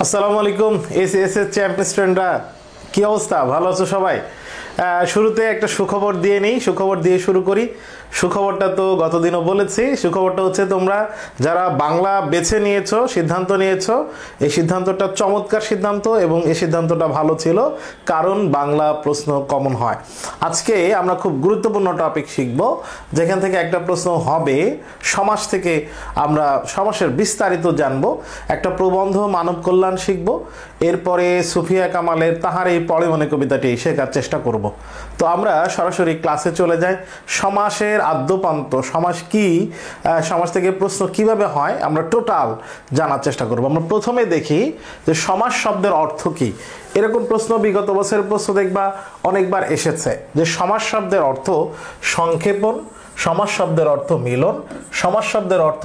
আসসালামু আলাইকুম S champion স্টুডেন্টরা, কি অবস্থা? ভালো আছো সবাই? শুরুতে একটা সুখবর দিয়ে নেই, সুখবর দিয়ে শুরু করি। সুখবরটা তো গতদিনও বলেছি। সুখবরটা হচ্ছে তোমরা যারা বাংলা বেছে নিয়েছো, সিদ্ধান্ত নিয়েছো, এই সিদ্ধান্তটা চমৎকার সিদ্ধান্ত এবং এই সিদ্ধান্তটা ভালো ছিল, কারণ বাংলা প্রশ্ন কমন হয়। আজকে আমরা খুব গুরুত্বপূর্ণ টপিক শিখব, যেখান থেকে একটা প্রশ্ন হবে। সমাজ থেকে আমরা সমাসের বিস্তারিত জানবো, একটা প্রবন্ধ মানব কল্যাণ শিখব, এরপরে সুফিয়া কামালের তাহার এই পড়ে মনে কবিতাটি শেখার চেষ্টা করব। তো আমরা সরাসরি ক্লাসে চলে যাই। সমাসের আদ্যপান্ত, সমাস কি, সমাস থেকে প্রশ্ন কিভাবে হয়, আমরা টোটাল জানার চেষ্টা করব। আমরা প্রথমে দেখি যে সমাস শব্দের অর্থ কি। এরকম প্রশ্ন বিগত বছরের প্রশ্ন দেখবা অনেকবার এসেছে, যে সমাস শব্দের অর্থ সংক্ষেপণ, সমাস শব্দের অর্থ মিলন, সমাস শব্দের অর্থ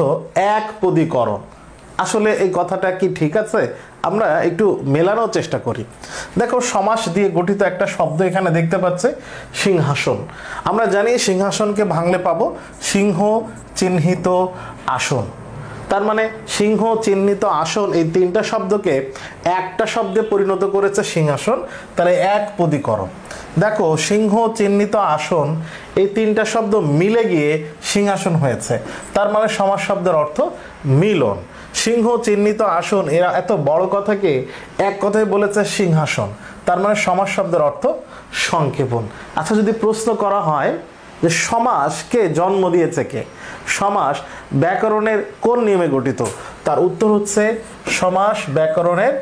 একপদীকরণ। আসলে এই কথাটা কি ঠিক আছে? আমরা একটু মেলানোর চেষ্টা করি। দেখো, সমাস দিয়ে গঠিত একটা শব্দ এখানে দেখতে পাচ্ছে, সিংহাসন। আমরা জানি সিংহাসনকে ভাঙলে পাবো সিংহ চিহ্নিত আসন। তার মানে সিংহ চিহ্নিত আসন, এই তিনটা শব্দকে একটা শব্দে পরিণত করেছে সিংহাসন, তাহলে একপদীকরণ। দেখো, সিংহ চিহ্নিত আসন, এই তিনটা শব্দ মিলে গিয়ে সিংহাসন হয়েছে, তার মানে সমাস শব্দের অর্থ মিলন। সিংহ চিহ্নিত আসন, এরা এত বড় কথাকে এক কথায় বলেছে সিংহাসন, তার মানে সমাস শব্দের অর্থ সংক্ষেপণ। আচ্ছা, যদি প্রশ্ন করা হয় যে সমাসকে জন্ম দিয়েছে কে, সমাস ব্যাকরণের কোন নিয়মে গঠিত, তার উত্তর হচ্ছে সমাস ব্যাকরণের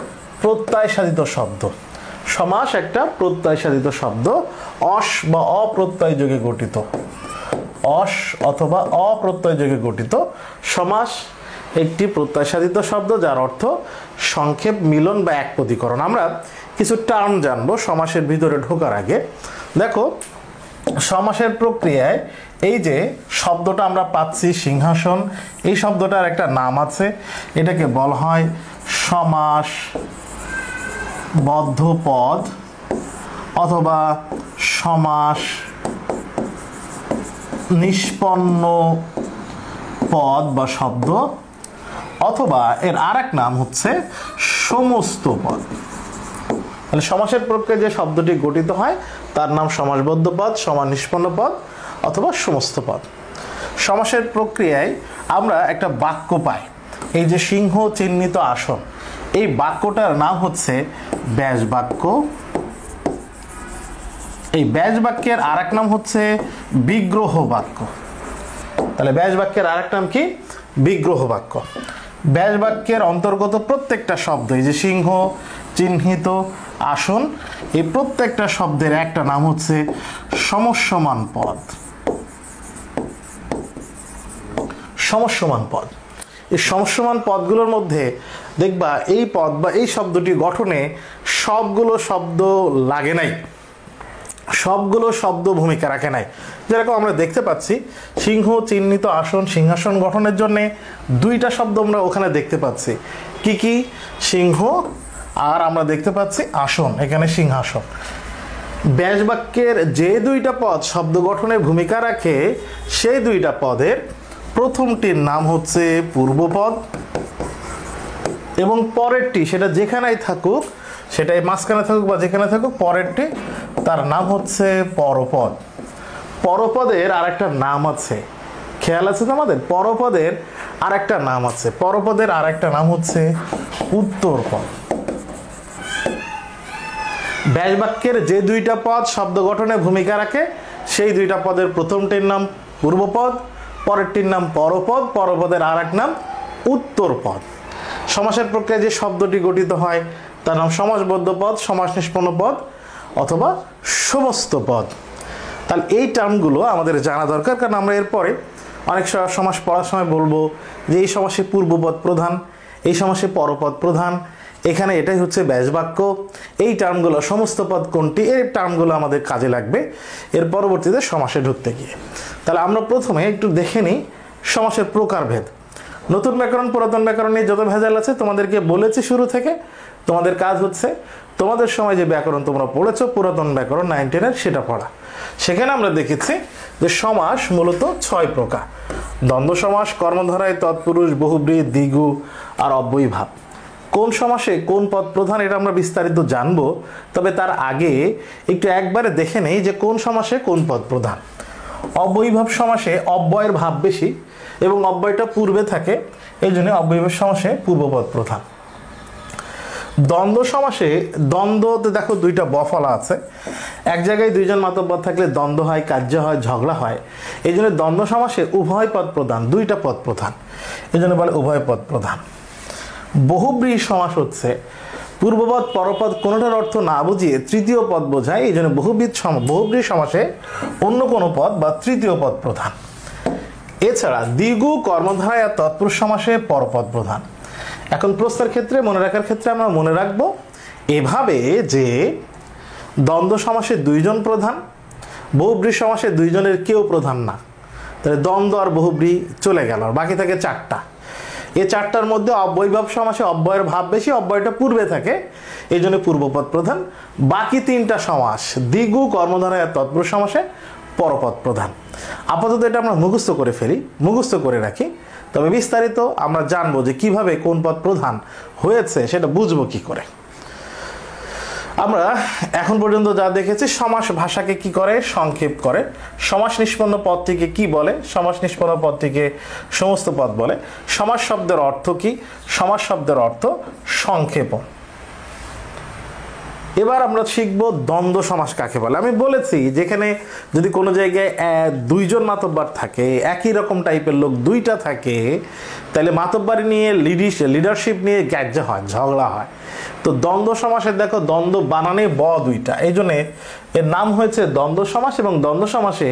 প্রত্যয় সাধিত শব্দ। সমাস একটা প্রত্যয় সাধিত শব্দ, অস বা অপ্রত্যয় যোগে গঠিত, অস অথবা অপ্রত্যয় যোগে গঠিত। সমাস একটি প্রত্যয় সাধিত শব্দ, যার অর্থ সংক্ষেপ, মিলন বা একপদীকরণ। আমরা কিছু টার্ম জানবো সমাসের ভিতরে ঢোকার আগে। দেখো, সমাসের প্রক্রিয়ায় এই যে শব্দটা আমরা পাচ্ছি সিংহাসন, এই শব্দটার একটা নাম আছে, এটাকে বলা হয় সমাসবদ্ধ পদ অথবা সমাস নিষ্পন্ন পদ বা শব্দ, অথবা এর আর এক নাম হচ্ছে সমস্ত পদ। তাহলে সমাসের প্রক্রিয়ায় যে শব্দটি গঠিত হয় তার নাম সমাসবদ্ধ পদ, সমাস নিষ্পন্ন পদ অথবা সমস্ত পদ। সমাসের প্রক্রিয়ায় আমরা একটা বাক্য পাই, এই যে সিংহ চিহ্নিত আসন, এই বাক্যটার নাম হচ্ছে ব্যাস বাক্য। এই ব্যাস বাক্যের আর এক নাম হচ্ছে বিগ্রহ বাক্য। তাহলে ব্যাস বাক্যের আর এক নাম কি? বিগ্রহ বাক্য। ব্যাস বাক্যের অন্তর্গত প্রত্যেকটা শব্দ, এই যে সিংহ চিহ্নিত আসন, এই প্রত্যেকটা শব্দের একটা নাম হচ্ছে সমস্যমান পদ। সমস্যমান পদ, এই সমস্যমান পদগুলোর মধ্যে দেখবা এই পদ বা এই শব্দটি গঠনে সবগুলো শব্দ লাগে নাই, সবগুলো শব্দ ভূমিকা রাখে নাই। যেরকম আমরা দেখতে পাচ্ছি সিংহ চিহ্নিত আসন, সিংহাসন গঠনের জন্য দুইটা শব্দ আমরা ওখানে দেখতে পাচ্ছি। কি কি? সিংহ, আর আমরা দেখতে পাচ্ছি আসন, এখানে সিংহাসন। ব্যাস বাক্যের যে দুইটা পদ শব্দ গঠনে ভূমিকা রাখে, সেই দুইটা পদের প্রথমটির নাম হচ্ছে পূর্বপদ এবং পরেরটি, সেটা যেখানেই থাকুক, সেটাই মাঝখানে থাকুক বা যেখানে থাকুক, পরেরটি তার নাম হচ্ছে পরপদ। পরপদের আর একটা নাম আছে, খেয়াল আছে তো আমাদের? পরপদের আর একটা নাম আছে, পরপদের আর একটা নাম হচ্ছে উত্তরপদ। ব্যাস বাক্যের যে দুইটা পদ শব্দ গঠনে ভূমিকা রাখে, সেই দুইটা পদের প্রথমটির নাম পূর্বপদ, পরেরটির নাম পরপদ, পরপদের আর এক নাম উত্তরপদ। সমাসের প্রক্রিয়ায় যে শব্দটি গঠিত হয় তার নাম সমাসবদ্ধ পদ, সমাস নিষ্পন্ন পদ অথবা সমস্ত পদ। তাহলে এই টার্মগুলো আমাদের জানা দরকার, কারণ আমরা এরপরে অনেক সমাস পড়ার সময় বলবো যে এই সমাসে পূর্বপদ প্রধান, এই সমাসে পরপদ প্রধান, এখানে এটাই হচ্ছে ব্যাস বাক্য। এই টার্মগুলো, সমস্ত পদ কোনটি, এই টার্মগুলো আমাদের কাজে লাগবে এর পরবর্তীতে সমাসে ঢুকতে গিয়ে। তাহলে আমরা প্রথমে একটু দেখে নিই সমাসের প্রকারভেদ। নতুন ব্যাকরণ পুরাতন ব্যাকরণ নিয়ে যত ভেজাল আছে তোমাদেরকে বলেছি শুরু থেকে, তোমাদের কাজ হচ্ছে তোমাদের সময় যে ব্যাকরণ তোমরা পড়েছো পুরাতন ব্যাকরণ 9, 10-এর, সেটা পড়া। সেখানে আমরা দেখেছি যে সমাস মূলত 6 প্রকার: দ্বন্দ্ব সমাস, কর্মধারায় তৎপুরুষ, বহুব্রীহি, দ্বিগু আর অব্যয়ীভাব। কোন সমাসে কোন পদ প্রধান এটা আমরা বিস্তারিত জানবো, তবে তার আগে একটু একবারে দেখে নেই যে কোন সমাসে কোন পদ প্রধান। অব্যয়ীভাব সমাসে অব্যয়ের ভাব বেশি এবং অব্যয়টা পূর্বে থাকে, এই জন্য অব্যয়ীভাব সমাসে পূর্বপদ প্রধান। দ্বন্দ্ব সমাসে দ্বন্দ্বতে দেখো দুইটা বফলা আছে, এক জায়গায় দুইজন মাতব্বর থাকলে দ্বন্দ্ব হয়, কার্য হয়, ঝগড়া হয়, এই জন্য দ্বন্দ্ব সমাসে উভয় পদ প্রধান, দুইটা পদ প্রধান, এই জন্য বলে উভয় পদ প্রধান। বহুব্রীহি সমাস হচ্ছে পূর্বপদ পরপদ কোনোটার অর্থ না বুঝিয়ে তৃতীয় পদ বোঝায়, এই জন্য বহুব্রীহি সমাসে অন্য কোনো পদ বা তৃতীয় পদ প্রধান। এছাড়া দ্বিগু কর্মধারায় আর তৎপুরুষ সমাসে পরপদ প্রধান। এখন প্রশ্নের ক্ষেত্রে মনে রাখার ক্ষেত্রে আমরা মনে রাখবো এভাবে যে দ্বন্দ্ব সমাসে দুইজন প্রধান, বহুব্রীহি সমাসে দুইজনের কেউ প্রধান না, তাহলে দ্বন্দ্ব আর বহুব্রীহি চলে গেল, আর বাকি থাকে চারটা। এই চারটার মধ্যে অব্যয়ীভাব সমাসে অব্যয়ের ভাব বেশি, অব্যয়টা পূর্বে থাকে, এই জন্য পূর্বপদ প্রধান। বাকি তিনটা সমাস দ্বিগু কর্মধারায় আর তৎপুরুষ সমাসে পরপদ প্রধান। আপাতত এটা আমরা মুখস্থ করে ফেলি, মুখস্থ করে রাখি, তবে বিস্তারিত আমরা জানবো যে কিভাবে কোন পদ প্রধান হয়েছে সেটা বুঝবো কি করে। আমরা এখন পর্যন্ত যা দেখেছি, সমাস ভাষাকে কি করে, সংক্ষেপ করে। সমাস নিষ্পন্ন পদটিকে কি বলে, সমাস নিষ্পন্ন পদটিকে সমস্ত পদ বলে। সমাস শব্দের অর্থ কি, সমাস শব্দের অর্থ সংক্ষেপণ। এবার আমরা শিখব দ্বন্দ্ব সমাস কাকে বলে। আমি বলেছি যেখানে যদি কোনো জায়গায় দুইজন মাতব্বর থাকে, একই রকম টাইপের লোক দুইটা থাকে, তাহলে মাতব্বরি নিয়ে লিডারশিপ নিয়ে গ্যাজ্জা হয়, ঝগড়া হয়। তো দ্বন্দ্ব সমাসের দেখো দ্বন্দ্ব বানানে ব দুইটা, এই জন্যে এর নাম হয়েছে দ্বন্দ্ব সমাস। এবং দ্বন্দ্ব সমাসে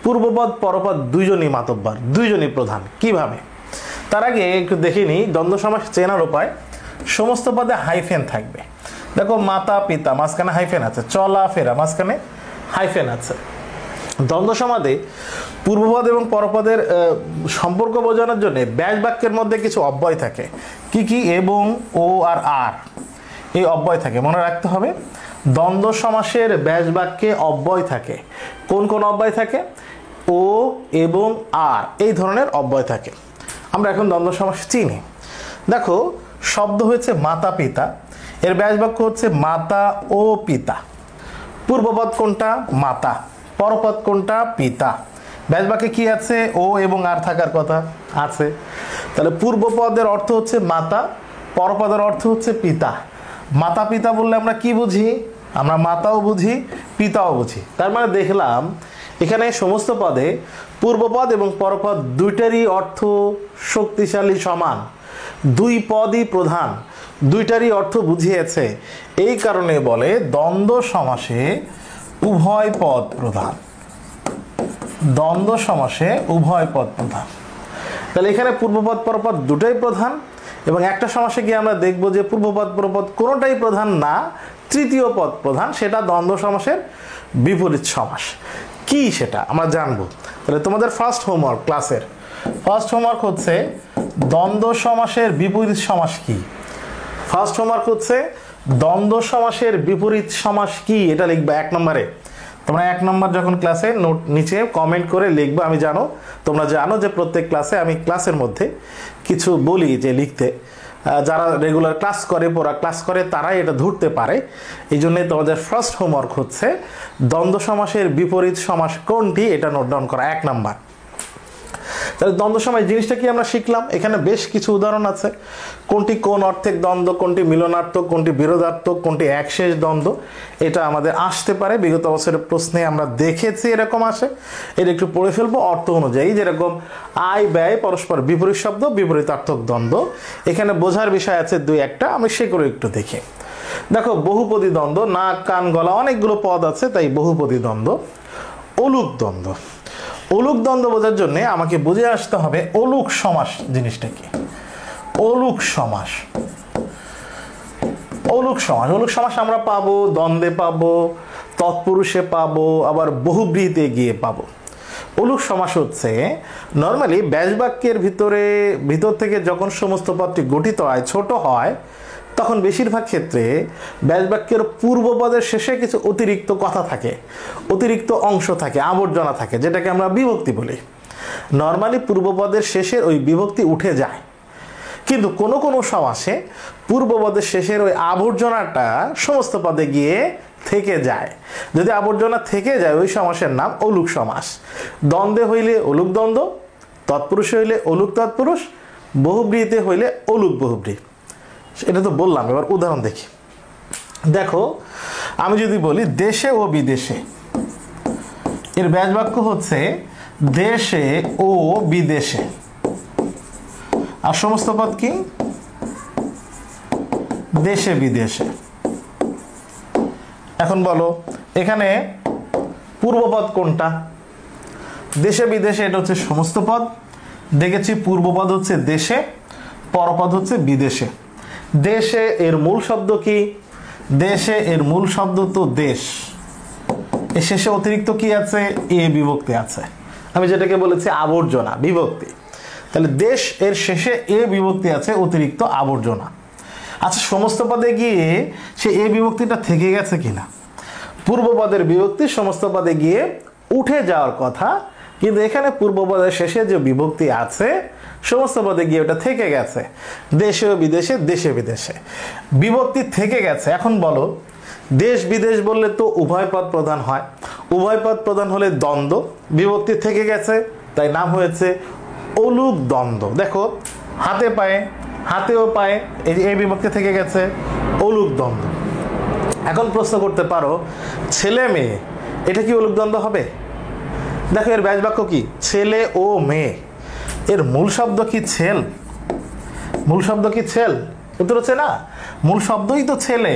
পূর্বপদ পরপদ দুইজনই মাতব্বর, দুইজনই প্রধান। কিভাবে, তার আগে একটু দেখে নিই দ্বন্দ্ব সমাস চেনার উপায়। সমস্ত পদে হাইফেন থাকবে, দেখো মাতা পিতা মাঝখানে হাইফেন আছে, চলা ফেরা মাঝখানে হাইফেন আছে। দ্বন্দ্ব সমাসে পূর্বপদ এবং পরপদের সম্পর্ক বোঝানোর জন্য ব্যাস বাক্যের মধ্যে কিছু অব্যয় থাকে। কি কি, এবং, ও আর আর, এই অব্যয় থাকে, মনে রাখতে হবে। দ্বন্দ্ব সমাসের ব্যাস বাক্যে অব্যয় থাকে। কোন কোন অব্যয় থাকে, ও এবং আর, এই ধরনের অব্যয় থাকে। আমরা এখন দ্বন্দ্ব সমাস চিনি। দেখো শব্দ হয়েছে মাতা পিতা, এর ব্যাস বাক্য হচ্ছে মাতা ও পিতা। পূর্বপদ কোনটা, মাতা, পরপদ কোনটা, পিতা। ব্যাস বাক্যে কি আছে, ও এবং আর থাকার কথা আছে। তাহলে পূর্বপদের অর্থ হচ্ছে মাতা, পরপদের অর্থ হচ্ছে পিতা। মাতা পিতা বললে আমরা কি বুঝি, আমরা মাতাও বুঝি, পিতাও বুঝি। তার মানে দেখলাম এখানে সমস্ত পদে পূর্বপদ এবং পরপদ দুইটারই অর্থ শক্তিশালী, সমান, দুই পদই প্রধান, দুইটারই অর্থ বুঝিয়েছে। এই কারণে বলে দ্বন্দ্ব সমাসে উভয় পদ প্রধান। দ্বন্দ্ব সমাসে উভয় পদ প্রধান। তাহলে এখানে পূর্বপদ পরপদ দুটাই প্রধান, এবং একটা সমাসে গিয়ে আমরা দেখব যে পূর্বপদ পরপদ কোনোটাই প্রধান না, তৃতীয় পদ প্রধান, সেটা দ্বন্দ্ব সমাসের বিপরীত সমাস। কি সেটা আমরা জানবো। তাহলে তোমাদের ফার্স্ট হোমওয়ার্ক, ক্লাসের ফার্স্ট হোমওয়ার্ক হচ্ছে দ্বন্দ্ব সমাসের বিপরীত সমাস কি। ফার্স্ট হোমওয়ার্ক হচ্ছে দ্বন্দ্ব সমাসের বিপরীত সমাস কি, এটা লিখবা 1 নম্বরে। তোমরা 1 নম্বর যখন ক্লাসে নোট নিচে কমেন্ট করে লিখবা। আমি জানো, তোমরা জানো যে প্রত্যেক ক্লাসে আমি ক্লাসের মধ্যে কিছু বলি যে লিখতে, যারা রেগুলার ক্লাস করে, পড়া ক্লাস করে, তারাই এটা ধরতে পারে। এই জন্যে তোমাদের ফার্স্ট হোমওয়ার্ক হচ্ছে দ্বন্দ্ব সমাসের বিপরীত সমাস কোনটি, এটা নোট ডাউন করা 1 নম্বর। তাহলে দ্বন্দ্ব সমাস জিনিসটা কি আমরা শিখলাম। এখানে বেশ কিছু উদাহরণ আছে, কোনটি কোন অর্থের দ্বন্দ্ব, কোনটি মিলনার্থক, কোনটি বিরোধার্থক, কোনটি একশেষ দ্বন্দ্ব, এটা আমাদের আসতে পারে। বিগত বছরের প্রশ্নে আমরা দেখেছি এরকম আসে। এটা একটু পড়ে ফেলবো অর্থ অনুযায়ী, যেরকম আয় ব্যয় পরস্পর বিপরীত শব্দ, বিপরীতার্থক দ্বন্দ্ব। এখানে বোঝার বিষয় আছে 2-1টা, আমি সেগুলো একটু দেখি। দেখো বহুপদী দ্বন্দ্ব, নাক কান গলা অনেকগুলো পদ আছে, তাই বহুপদী দ্বন্দ্ব। অলুক দ্বন্দ্ব, অলুক দ্বন্দ্ব বোঝার জন্য আমাকে বুঝে আসতে হবে অলুক সমাস জিনিসটা কি। অলুক সমাস, অলুক সমাস, অলুক সমাস আমরা পাবো দ্বন্দ্বে, পাবো তৎপুরুষে, পাবো আবার বহুব্রীহিতে গিয়ে পাবো। অলুক সমাস হচ্ছে নর্মালি ব্যাস বাক্যের ভিতর থেকে যখন সমস্ত পদটি গঠিত হয়, ছোট হয়, তখন বেশিরভাগ ক্ষেত্রে ব্যাস বাক্যের পূর্বপদের শেষে কিছু অতিরিক্ত কথা থাকে, অতিরিক্ত অংশ থাকে, আবর্জনা থাকে, যেটাকে আমরা বিভক্তি বলি। নর্মালি পূর্বপদের শেষের ওই বিভক্তি উঠে যায়, কিন্তু কোনো কোনো সমাসে পূর্বপদের শেষের ওই আবর্জনাটা সমস্ত পদে গিয়ে থেকে যায়। যদি আবর্জনা থেকে যায় ওই সমাসের নাম অলুক সমাস। দ্বন্দ্বে হইলে অলুক দ্বন্দ্ব, তৎপুরুষে হইলে অলুক তৎপুরুষ, বহুব্রীতে হইলে অলুক বহুব্রী। এটা তো বললাম, এবার উদাহরণ দেখি। দেখো, আমি যদি বলি দেশে ও বিদেশে, এর ব্যাস বাক্য হচ্ছে দেশে ও বিদেশে, আর সমস্ত পদ কি? দেশে বিদেশে। এখন বলো এখানে পূর্বপদ কোনটা? দেশে বিদেশে, এটা হচ্ছে সমস্ত পদ। দেখেছি পূর্বপদ হচ্ছে দেশে, পরপদ হচ্ছে বিদেশে। দেশে এর মূল শব্দ কি? দেশে এর মূল শব্দ তো দেশ। এর শেষে অতিরিক্ত কি আছে? এ বিভক্তি আছে। আমি যেটাকে বলেছি আবর্জনা, বিভক্তি। তাহলে দেশ এর শেষে এ বিভক্তি আছে, অতিরিক্ত আবর্জনা। আচ্ছা, সমস্ত পদে গিয়ে সে এ বিভক্তিটা থেকে গেছে কিনা? পূর্বপদের বিভক্তি সমস্ত পদে গিয়ে উঠে যাওয়ার কথা, কিন্তু এখানে পূর্বপদের শেষে যে বিভক্তি আছে সমস্ত পদে গিয়ে ওটা থেকে গেছে। দেশে ও বিদেশে, দেশে বিদেশে বিভক্তি থেকে গেছে। এখন বলো, দেশ বিদেশ বললে তো উভয় পদ প্রধান হয়। উভয় পদ প্রধান হলে দ্বন্দ্ব, বিভক্তি থেকে গেছে, তাই নাম হয়েছে অলুক দ্বন্দ্ব। দেখো, হাতে পায়ে, হাতেও পায়ে, এই বিভক্তি থেকে গেছে, অলুক দ্বন্দ্ব। এখন প্রশ্ন করতে পারো, ছেলে মেয়ে, এটা কি অলুক দ্বন্দ্ব হবে? দেখো, এর ব্যাস বাক্য কি? ছেলে ও মেয়ে। এর মূল শব্দ কি ছেল? মূল শব্দ কি ছেল? উত্তর হচ্ছে না, মূল শব্দই তো ছেলে।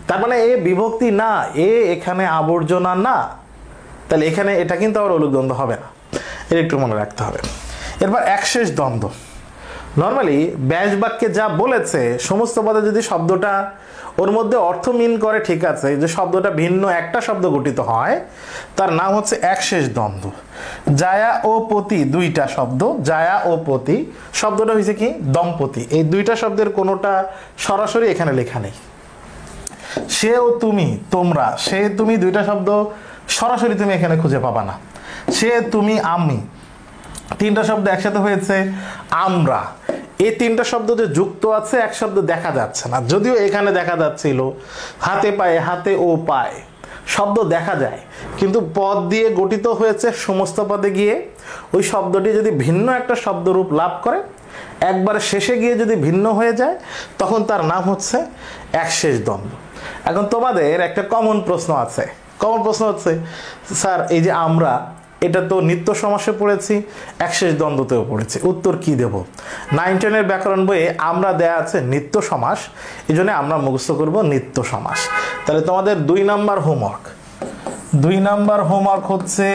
তার মানে এ বিভক্তি না, এ এখানে আবর্জনা না। তাহলে এখানে এটা কিন্তু আবার অলুক দ্বন্দ্ব হবে না, এটা একটু মনে রাখতে হবে। এরপর একশেষ দ্বন্দ্ব। নর্মালি ব্যাস বাক্যে যা বলেছে সমস্ত পদে যদি শব্দটা ওর মধ্যে অর্থ মিন করে, ঠিক আছে, যে শব্দটা ভিন্ন একটা শব্দ গঠিত হয়, তার নাম হচ্ছে একশেষ দ্বন্দ্ব। জায়া ও পতি দুইটা শব্দ, জায়া ও পতি শব্দটা হয়েছে কি? দম্পতি। এই দুইটা শব্দের কোনোটা সরাসরি এখানে লেখা নেই। সে ও তুমি, তোমরা, সে তুমি দুইটা শব্দ সরাসরি তুমি এখানে খুঁজে পাবা না। সে তুমি আমি তিনটা শব্দ একসাথে হয়েছে আমরা। এই তিনটা শব্দ যে যুক্ত আছে, এক শব্দ দেখা যাচ্ছে না, যদিও এখানে দেখা যাচ্ছিল হাতে পায়ে, হাতে ও পায় শব্দ দেখা যায়, কিন্তু পদ দিয়ে গঠিত হয়েছে সমস্ত পদে গিয়ে ওই শব্দটি যদি ভিন্ন একটা শব্দরূপ লাভ করে, একবারে শেষে গিয়ে যদি ভিন্ন হয়ে যায়, তখন তার নাম হচ্ছে একশেষ দ্বন্দ্ব। এখন তোমাদের একটা কমন প্রশ্ন আছে। কমন প্রশ্ন হচ্ছে, স্যার এই যে আমরা, এটা তো নিত্য সমাসে পড়েছি, একশেষ দ্বন্দ্বতেও পড়েছি, উত্তর কি দেব? 9-10 ব্যাকরণ বইয়ে আমরা দেয়া আছে নিত্য সমাস, এই জন্য আমরা মুখস্থ করব নিত্য সমাস। তাহলে তোমাদের 2 নাম্বার হোমওয়ার্ক, 2 নাম্বার হোমওয়ার্ক হচ্ছে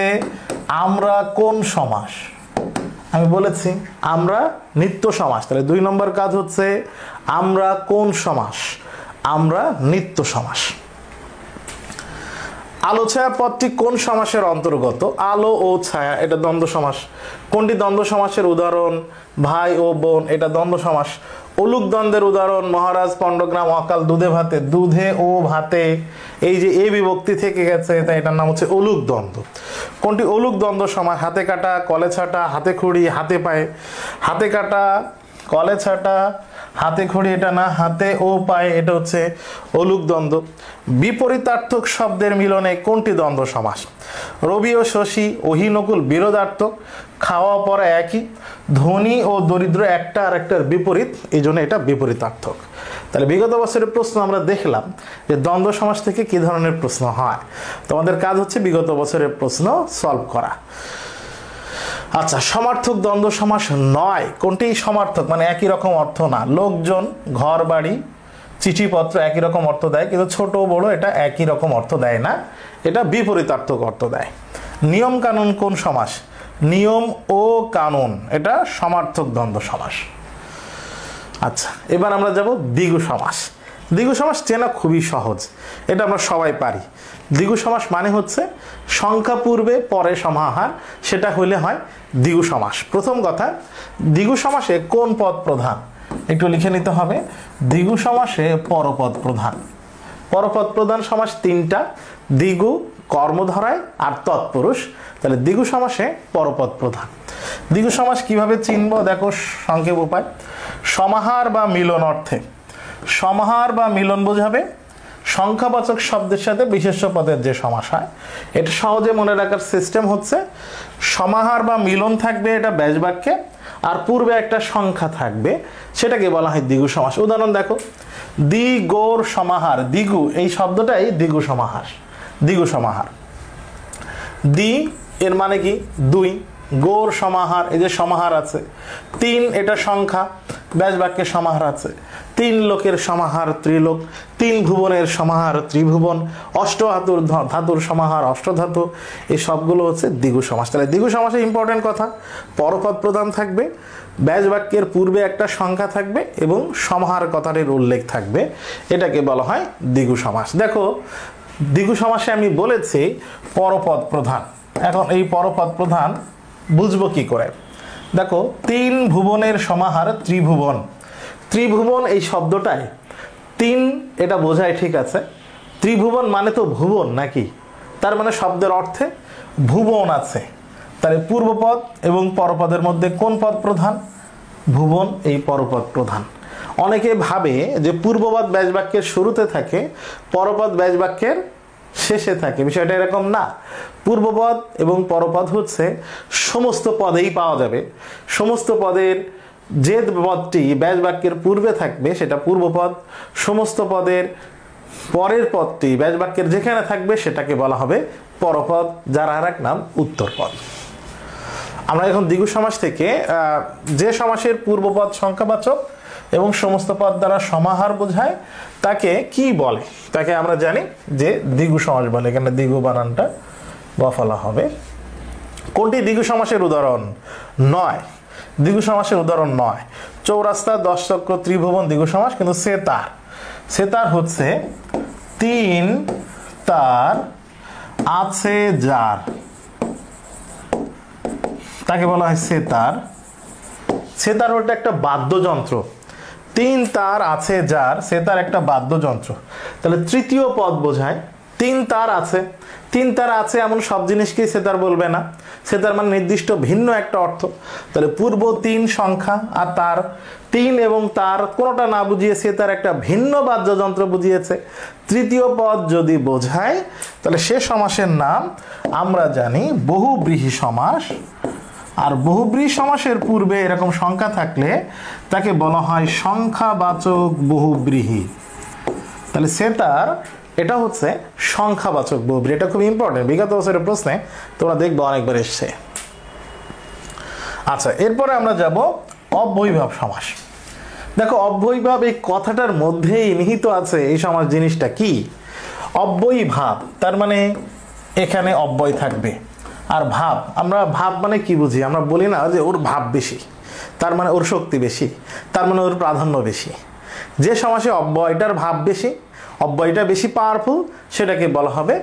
আমরা কোন সমাস? আমি বলেছি আমরা নিত্য সমাস, তাহলে 2 নম্বর কাজ হচ্ছে আমরা কোন সমাস? আমরা নিত্য সমাস। আলো ছায়া পদটি কোন সমাসের অন্তর্গত? আলো ও ছায়া, এটা দ্বন্দ্ব সমাস। কোনটি দ্বন্দ্ব সমাসের উদাহরণ? ভাই ও বোন, এটা দ্বন্দ্ব সমাস। অলুক দ্বন্দ্বের উদাহরণ মহারাজ, পণ্ডগ্রাম, অকাল, দুধে ভাতে, দুধে ও ভাতে, এই যে এ বিভক্তি থেকে গেছে, তাই এটার নাম হচ্ছে অলুক দ্বন্দ্ব। কোনটি অলুক দ্বন্দ্ব সমাস? হাতে কাটা, কলে ছাটা, হাতে খড়ি, হাতে পায়ে। হাতে কাটা, কলে ছাটা, হাতে খড়ি এটা না, হাতে ও পায়ে, এটা হচ্ছে অলুক দ্বন্দ্ব। বিপরীতার্থক শব্দের মিলনে কোনটি দ্বন্দ্ব সমাস? রবি ও শশী, অহিনকুল বিরোধার্থক, খাওয়া পড়া একই, ধনী ও দরিদ্র একটা আর একটার বিপরীত, এই জন্য এটা বিপরীতার্থক। তাহলে বিগত বছরের প্রশ্ন আমরা দেখলাম যে দ্বন্দ্ব সমাস থেকে কি ধরনের প্রশ্ন হয়। তোমাদের কাজ হচ্ছে বিগত বছরের প্রশ্ন সলভ করা। আচ্ছা, সমার্থক দ্বন্দ্ব সমাস নয়। কোনটি সমার্থক? মানে একই রকম অর্থ না। লোকজন, ঘর বাড়ি, চিঠিপত্র একই রকম অর্থ দেয়, কিন্তু ছোট বড় এটা একই রকম অর্থ দেয় না, এটা বিপরীতার্থক অর্থ দেয়। নিয়ম কানুন কোন সমাস? নিয়ম ও কানুন, এটা সমার্থক দ্বন্দ্ব সমাস। আচ্ছা, এবার আমরা যাব দ্বিগু সমাস। দ্বিগু সমাস চেনা খুবই সহজ, এটা আমরা সবাই পারি। দ্বিগু সমাস মানে হচ্ছে সংখ্যা পূর্বে পরে সমাহার, সেটা হইলে হয় দ্বিগু সমাস। প্রথম কথা, দ্বিগু সমাসে কোন পদ প্রধান? একটু লিখে নিতে হবে। দ্বিগু সমাসে পরপদ প্রধান। পরপদ প্রধান সমাস 3টা, দ্বিগু, কর্মধারায় আর তৎপুরুষ। তাহলে দ্বিগু সমাসে পরপদ প্রধান। দ্বিগু সমাস কিভাবে চিনব? দেখো সংক্ষেপ উপায়। সমাহার বা মিলন অর্থে, সমাহার বা মিলন বোঝাবে সংখ্যাবাচক শব্দের সাথে বিশেষ্য পদের যে সমাস হয়। এটা সহজে মনে রাখার সিস্টেম হচ্ছে সমাহার বা মিলন থাকবে এটা ব্যাস বাক্যে, আর পূর্বে একটা সংখ্যা থাকবে, সেটাকে বলা হয় দ্বিগু সমাস। উদাহরণ দেখো, দ্বিগোর সমাহার, দ্বিগু এই শব্দটাই দ্বিগু সমাহার, দ্বিগু সমাহার। দ্বি এর মানে কি দুই, গোর সমাহার এই যে সমাহার আছে, তিন এটা সংখ্যা, ব্যাস বাক্যের সমাহার আছে, তিন লোকের সমাহার ত্রিলোক, তিন ভুবনের সমাহার ত্রিভুবন, অষ্ট ধাতুর সমাহার অষ্টধাতু, এই সবগুলো হচ্ছে দ্বিগু সমাস। তাহলে দ্বিগু সমাসে ইম্পর্টেন্ট কথা, পরপদ প্রধান থাকবে, ব্যাস বাক্যের পূর্বে একটা সংখ্যা থাকবে এবং সমাহার কথাটির উল্লেখ থাকবে, এটাকে বলা হয় দ্বিগু সমাস। দেখো দ্বিগু সমাসে আমি বলেছি পরপদ প্রধান। এখন এই পরপদ প্রধান বুঝবো কি করে? দেখো, তিন ভুবনের সমাহার ত্রিভুবন, ত্রিভুবন এই শব্দটায় তিন এটা বোঝায়, ঠিক আছে, ত্রিভুবন মানে তো ভুবন নাকি, তার মানে শব্দের অর্থে ভুবন আছে। তাহলে পূর্বপদ এবং পরপদের মধ্যে কোন পদ প্রধান? ভুবন, এই পরপদ প্রধান। অনেকে ভাবে যে পূর্বপদ ব্যাস বাক্যের শুরুতে থাকে, পরপদ ব্যাস বাক্যের শেষে থাকে, বিষয়টা এরকম না। পূর্বপদ এবং পরপদ হচ্ছে সমস্ত পদেই পাওয়া যাবে, সমস্ত পদের যে পদটি ব্যাস বাক্যের পূর্বে থাকবে সেটা পূর্বপদ, সমস্ত পদের পরের পদটি ব্যাস বাক্যের যেখানে থাকবে সেটাকে বলা হবে পরপদ, যার আর এক নাম উত্তরপদ। আমরা এখন দ্বিগু সমাস থেকে যে সমাসের পূর্বপদ সংখ্যাবাচক এবং সমস্ত পদ দ্বারা সমাহার বোঝায় তাকে কি বলে, তাকে আমরা জানি যে দ্বিগু সমাস বলে। এখানে দ্বিগু বানানটা বফলা হবে। কোনটি দ্বিগু সমাসের উদাহরণ নয়? দ্বিগু সমাসের উদাহরণ নয়। চৌরাস্তা, দশ চক্র, ত্রিভুবন দ্বিগু সমাস, কিন্তু সেতার, সেতার হচ্ছে তিন তার আছে যার, তাকে বলা হয় সেতার। সেতার হচ্ছে একটা বাদ্যযন্ত্র, তিন তার আছে যার, সেতার একটা বাদ্যযন্ত্র। তাহলে তৃতীয় পদ বোঝায় তিন তার আছে, তিন তার আছে এমন সব জিনিসকেই সেতার বলবে না, সেতার মানে নির্দিষ্ট ভিন্ন একটা অর্থ। তাহলে পূর্ব তিন সংখ্যা আর তার, তিন এবং তার কোনোটা না বুঝিয়ে সেতার একটা ভিন্ন বাদ্যযন্ত্র বুঝিয়েছে। তৃতীয় পদ যদি বোঝায় তাহলে সে সমাসের নাম আমরা জানি বহুব্রীহি সমাস। আর বহুব্রীহি সমাসের পূর্বে এরকম সংখ্যা থাকলে তাকে বলা হয় সংখ্যাবাচক বহুব্রীহি। তাহলে সেতার এটা হচ্ছে সংখ্যাবাচক বহুব্রীহি, এটা খুব ইম্পর্টেন্ট, বিগত বছরের প্রশ্নে তোমরা দেখবো অনেকবার এসছে। আচ্ছা, এরপরে আমরা যাব অব্যয়ীভাব সমাস। দেখো, অব্যয়ীভাব এই কথাটার মধ্যেই নিহিত আছে এই সমাস জিনিসটা কি। অব্যয়ীভাব তার মানে এখানে অব্যয় থাকবে, আর ভাব, আমরা ভাব মানে কি বুঝি? আমরা বলি না যে ওর ভাব বেশি, তার মানে ওর শক্তি বেশি, তার মানে ওর প্রাধান্য বেশি। যে সমাসে অব্যয়টার ভাব বেশি, অব্যয়টা বেশি পাওয়ারফুল, সেটাকে বলা হবে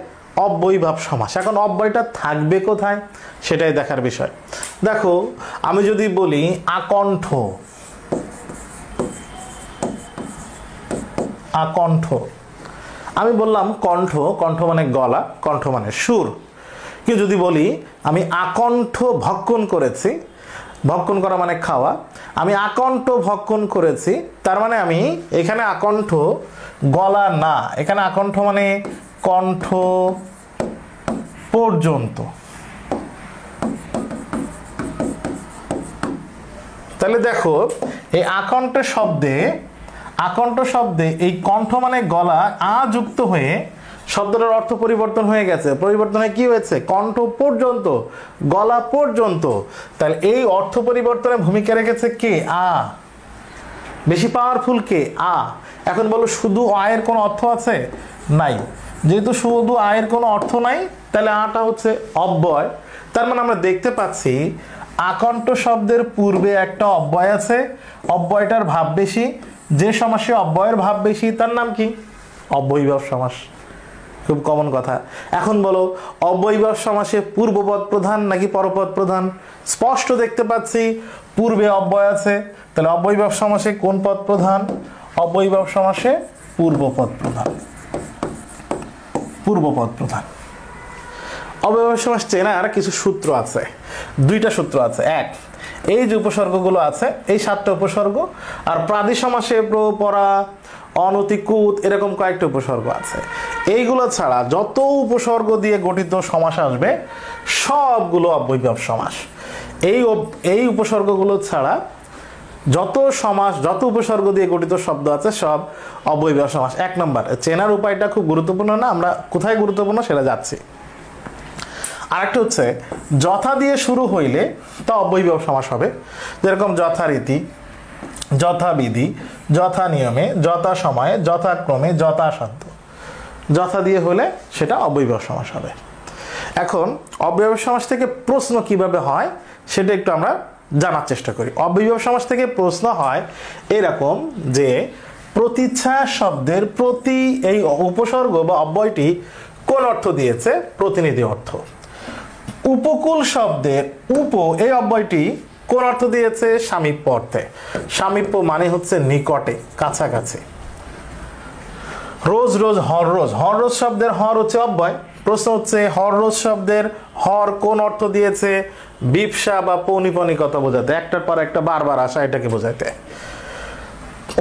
অব্যয়ীভাব সমাস। এখন অব্যয়টা থাকবে কোথায় সেটাই দেখার বিষয়। দেখো, আমি যদি বলি আকণ্ঠ, আকণ্ঠ, আমি বললাম কণ্ঠ, কণ্ঠ মানে গলা, কণ্ঠ মানে সুর। কিন্তু যদি বলি আমি আকণ্ঠ ভক্ষণ করেছি, ভক্ষণ করা মানে খাওয়া, আমি আকণ্ঠ ভক্ষণ করেছি, তার মানে আমি এখানে আকণ্ঠ গলা না, এখানে আকণ্ঠ মানে কণ্ঠ পর্যন্ত। তাহলে দেখো, এই আকণ্ঠ শব্দে, আকণ্ঠ শব্দে এই কণ্ঠ মানে গলা আ যুক্ত হয়ে শব্দটার অর্থ পরিবর্তন হয়ে গেছে। পরিবর্তন হয়ে কি হয়েছে? কণ্ঠ পর্যন্ত, গলা পর্যন্ত। তাহলে এই অর্থ পরিবর্তনে ভূমিকা রেখেছে কে? আ। বেশি পাওয়ারফুল কে? আ। এখন বলো, শুধু আয়ের কোনো অর্থ আছে? নাই। যেহেতু শুধু আয়ের কোনো অর্থ নাই, তাহলে আটা হচ্ছে অব্যয়। তার মানে আমরা দেখতে পাচ্ছি আকণ্ঠ শব্দের পূর্বে একটা অব্যয় আছে, অব্যয়টার ভাব বেশি। যে সমাসে অব্যয়ের ভাব বেশি তার নাম কি? অব্যয়ীভাব সমাস। খুব কমন কথা। এখন বলো, অব্যয়ীভাব সমাসে পূর্বপদ প্রধান নাকি পরপদ প্রধান? স্পষ্ট দেখতে পাচ্ছি পূর্বে অব্যয় আছে, তাহলে অব্যয়ীভাব সমাসে কোন পদ প্রধান? অব্যয়ীভাব সমাসে পূর্বপদ প্রধান, পূর্বপদ প্রধান। অব্যয়ীভাব সমাস চেনার কিছু সূত্র আছে, দুইটা সূত্র আছে। এক, এই যে উপসর্গগুলো আছে এই 7টা উপসর্গ, আর প্রাদি সমাসে প্র, পরা, অনতিকুত এরকম কয়েকটা উপসর্গ আছে। এইগুলো ছাড়া যত উপসর্গ দিয়ে গঠিত সমাস আসবে সবগুলো অব্যয়ীভাব সমাস। এই উপসর্গগুলো ছাড়া যত সমাস, যত উপসর্গ দিয়ে গঠিত শব্দ আছে সব অব্যয়ীভাব সমাস। 1 নম্বর চেনার উপায়টা খুব গুরুত্বপূর্ণ না, আমরা কোথায় গুরুত্বপূর্ণ সেটা যাচ্ছি। আরেকটা হচ্ছে যথা দিয়ে শুরু হইলে তা অব্যয়ীভাব সমাস হবে, যেরকম যথারীতি, যথাবিধি, যথা নিয়মে, যথা সময়ে, যথাক্রমে, যথাসাধ্য। যথা দিয়ে হলে সেটা অব্যয়ীভাব সমাস হবে। এখন অব্যয়ীভাব সমাস থেকে প্রশ্ন কিভাবে হয় সেটা একটু আমরা জানার চেষ্টা করি। অব্যয়ীভাব সমাস থেকে প্রশ্ন হয় এরকম যে প্রতিচ্ছা শব্দের প্রতি এই উপসর্গ বা অব্যয়টি কোন অর্থ দিয়েছে? প্রতিনিধি অর্থ। উপকূল শব্দের উপ এই অব্যয়টি কোন অর্থ দিয়েছে? সামীপ্য অর্থে। সামীপ্য মানে হচ্ছে নিকটে, কাছাকাছি। রোজ রোজ, হর রোজ, হর রোজ শব্দের হর হচ্ছে অব্যয়। প্রশ্ন হচ্ছে হর রোজ শব্দের হর কোন অর্থ দিয়েছে? বিপসা বা পৌনিপনিকতা বোঝাতে, একটার পর একটা বারবার আসা এটাকে বোঝাতে।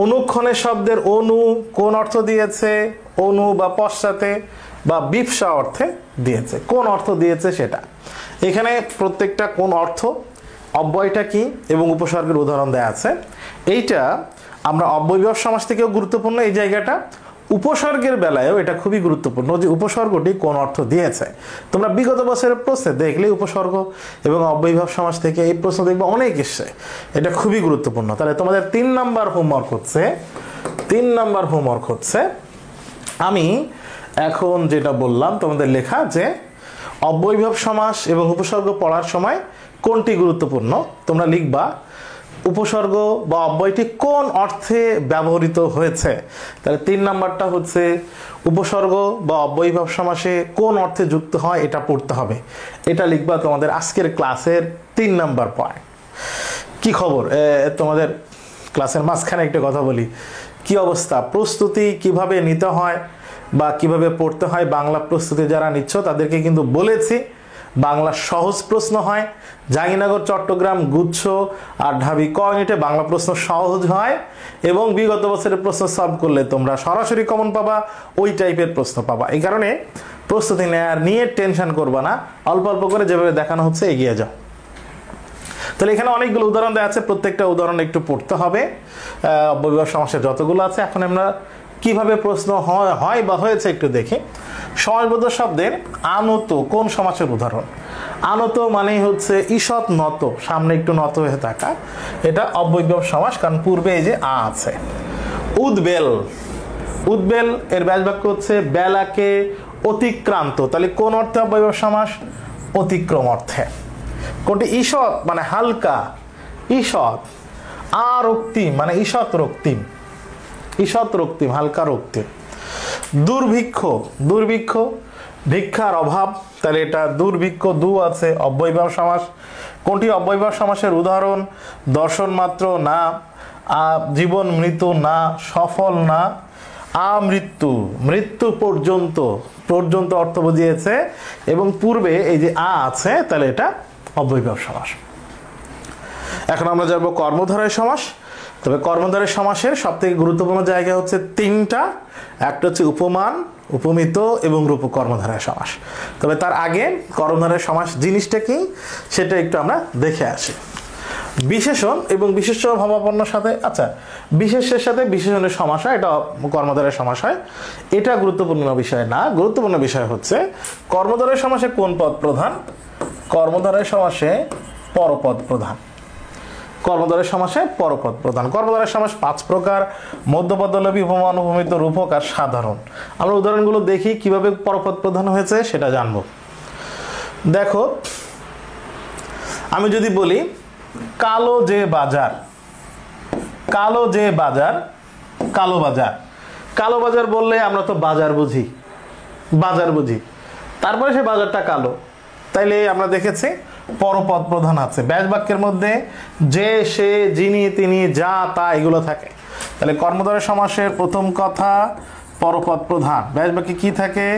অনুক্ষণের শব্দের অনু কোন অর্থ দিয়েছে? অনু বা পশ্চাতে বা বিপসা অর্থে দিয়েছে। কোন অর্থ দিয়েছে সেটা এখানে প্রত্যেকটা কোন অর্থ, অব্যয়টা কি এবং উপসর্গের উদাহরণ দেয়া আছে। এইটা আমরা অব্যয়ীভাব সমাস থেকেও গুরুত্বপূর্ণ এই জায়গাটা, উপসর্গের বেলায়ও এটা খুবই গুরুত্বপূর্ণ যে উপসর্গটি কোন অর্থ দিয়েছে। তোমরা বিগত বছরের প্রশ্নে দেখলে উপসর্গ এবং অব্যয়ীভাব সমাস থেকে এই প্রশ্ন দেখবে অনেক এসছে, এটা খুবই গুরুত্বপূর্ণ। তাহলে তোমাদের 3 নাম্বার হোমওয়ার্ক হচ্ছে আমি এখন যেটা বললাম তোমাদের লেখা যে অব্যয়ীভাব সমাস এবং উপসর্গ পড়ার সময় কোনটি গুরুত্বপূর্ণ তোমরা লিখবা। উপসর্গ বা অব্যয়টি কোন অর্থে ব্যবহৃত হয়েছে, তাহলে 3 নাম্বারটা হচ্ছে উপসর্গ বা অব্যয়ীভাব সমাসে কোন অর্থে যুক্ত হয় এটা পড়তে হবে। এটা লিখবা তোমাদের আজকের ক্লাসের 3 নাম্বার পয়েন্ট। কি খবর তোমাদের ক্লাসের মাঝখানে একটা কথা বলি, কি অবস্থা? প্রস্তুতি কিভাবে নিতে হয় বা কিভাবে পড়তে হয়, বাংলা প্রস্তুতি যারা নিচ্ছ তাদেরকে কিন্তু বলেছি বাংলা সহজ প্রশ্ন হয়। জাহাঙ্গীরনগর, চট্টগ্রাম, গুচ্ছ আর ঢাবি ক ইউনিটে বাংলা প্রশ্ন সহজ হয় এবং বিগত বছরের প্রশ্ন সলভ করলে তোমরা সরাসরি কমন পাবা, ওই টাইপের প্রশ্ন পাবা। এই কারণে প্রস্তুতি নিয়ে টেনশন করবা না, অল্প অল্প করে যেভাবে দেখানো হচ্ছে এগিয়ে যাও। তাহলে এখানে অনেকগুলো উদাহরণ দেওয়া আছে, প্রত্যেকটা উদাহরণ একটু পড়তে হবে। অব্যয়ীভাব সমাসের যতগুলো আছে এখন আমরা কিভাবে প্রশ্ন হয় বা হয়েছে একটু দেখি। সমাসবদ্ধ শব্দের আনত কোন সমাসের উদাহরণ? আনত মানেই হচ্ছে ঈষৎ নত, সামনে একটু নত হয়ে থাকা, এটা অব্যয়ীভাব সমাস, কারণ পূর্বে এই যে আ আছে। উদ্বেল, উদ্বেল এর ব্যাস বাক্য হচ্ছে বেলাকে অতিক্রান্ত, তাহলে কোন অর্থে অব্যয়ীভাব সমাস? অতিক্রম অর্থে। কোনটি? ঈষৎ মানে হালকা, ঈষৎ। আর রক্তিম মানে ঈষৎ রক্তিম, ঈষৎ রক্তিম, হালকা রক্তিম। দুর্ভিক্ষ, দুর্ভিক্ষ ভিক্ষার অভাব, তাহলে এটা দুর্ভিক্ষ, দু আছে, অব্যয়ীভাব সমাস। কোনটি অব্যয়ীভাব সমাসের উদাহরণ? দর্শন মাত্র না, জীবন মৃত্যু না, সফল না, আমৃত্যু, মৃত্যু পর্যন্ত, পর্যন্ত অর্থ বুঝিয়েছে এবং পূর্বে এই যে আ আছে, তাহলে এটা অব্যয়ীভাব সমাস। এখন আমরা যাব কর্মধারয় সমাস। তবে কর্মধারয় সমাসের সবথেকে গুরুত্বপূর্ণ জায়গা হচ্ছে 3টা, একটা হচ্ছে উপমান, উপমিত এবং রূপক কর্মধারয় সমাস। তবে তার আগে কর্মধারয় সমাস জিনিসটা কি সেটা একটু আমরা দেখে আসি। বিশেষণ এবং বিশেষ্য ভাবাপন্নর সাথে, আচ্ছা বিশেষের সাথে বিশেষণের সমাস হয়, এটা কর্মধারয় সমাস হয়, এটা গুরুত্বপূর্ণ বিষয় না। গুরুত্বপূর্ণ বিষয় হচ্ছে কর্মধারয় সমাসে কোন পদ প্রধান? কর্মধারয় সমাসে পরপদ প্রধান। কর্মধারয় সমাসে পরপদ প্রধান। কর্মধারয় সমাস 5 প্রকার: মধ্যপদলোপী, উপমান, উপমিত, রূপক আর সাধারণ। আমরা উদাহরণগুলো দেখি কিভাবে পরপদ প্রধান হয়েছে সেটা জানবো। দেখো, আমি যদি বলি কালো যে বাজার, কালো যে বাজার, কালো বাজার। কালো বাজার বললে আমরা তো বাজার বুঝি, বাজার বুঝি, তারপরে সে বাজারটা কালো, তাইলে আমরা দেখেছি পরপদ প্রধান আছে। ব্যাস বাক্যের মধ্যে যে, সে, যিনি, তিনি, যা, তা এগুলো থাকে। তাহলে কর্মধারয় সমাসের প্রথম কথা পরপদ প্রধান। ব্যাস বাক্যে কি থাকে?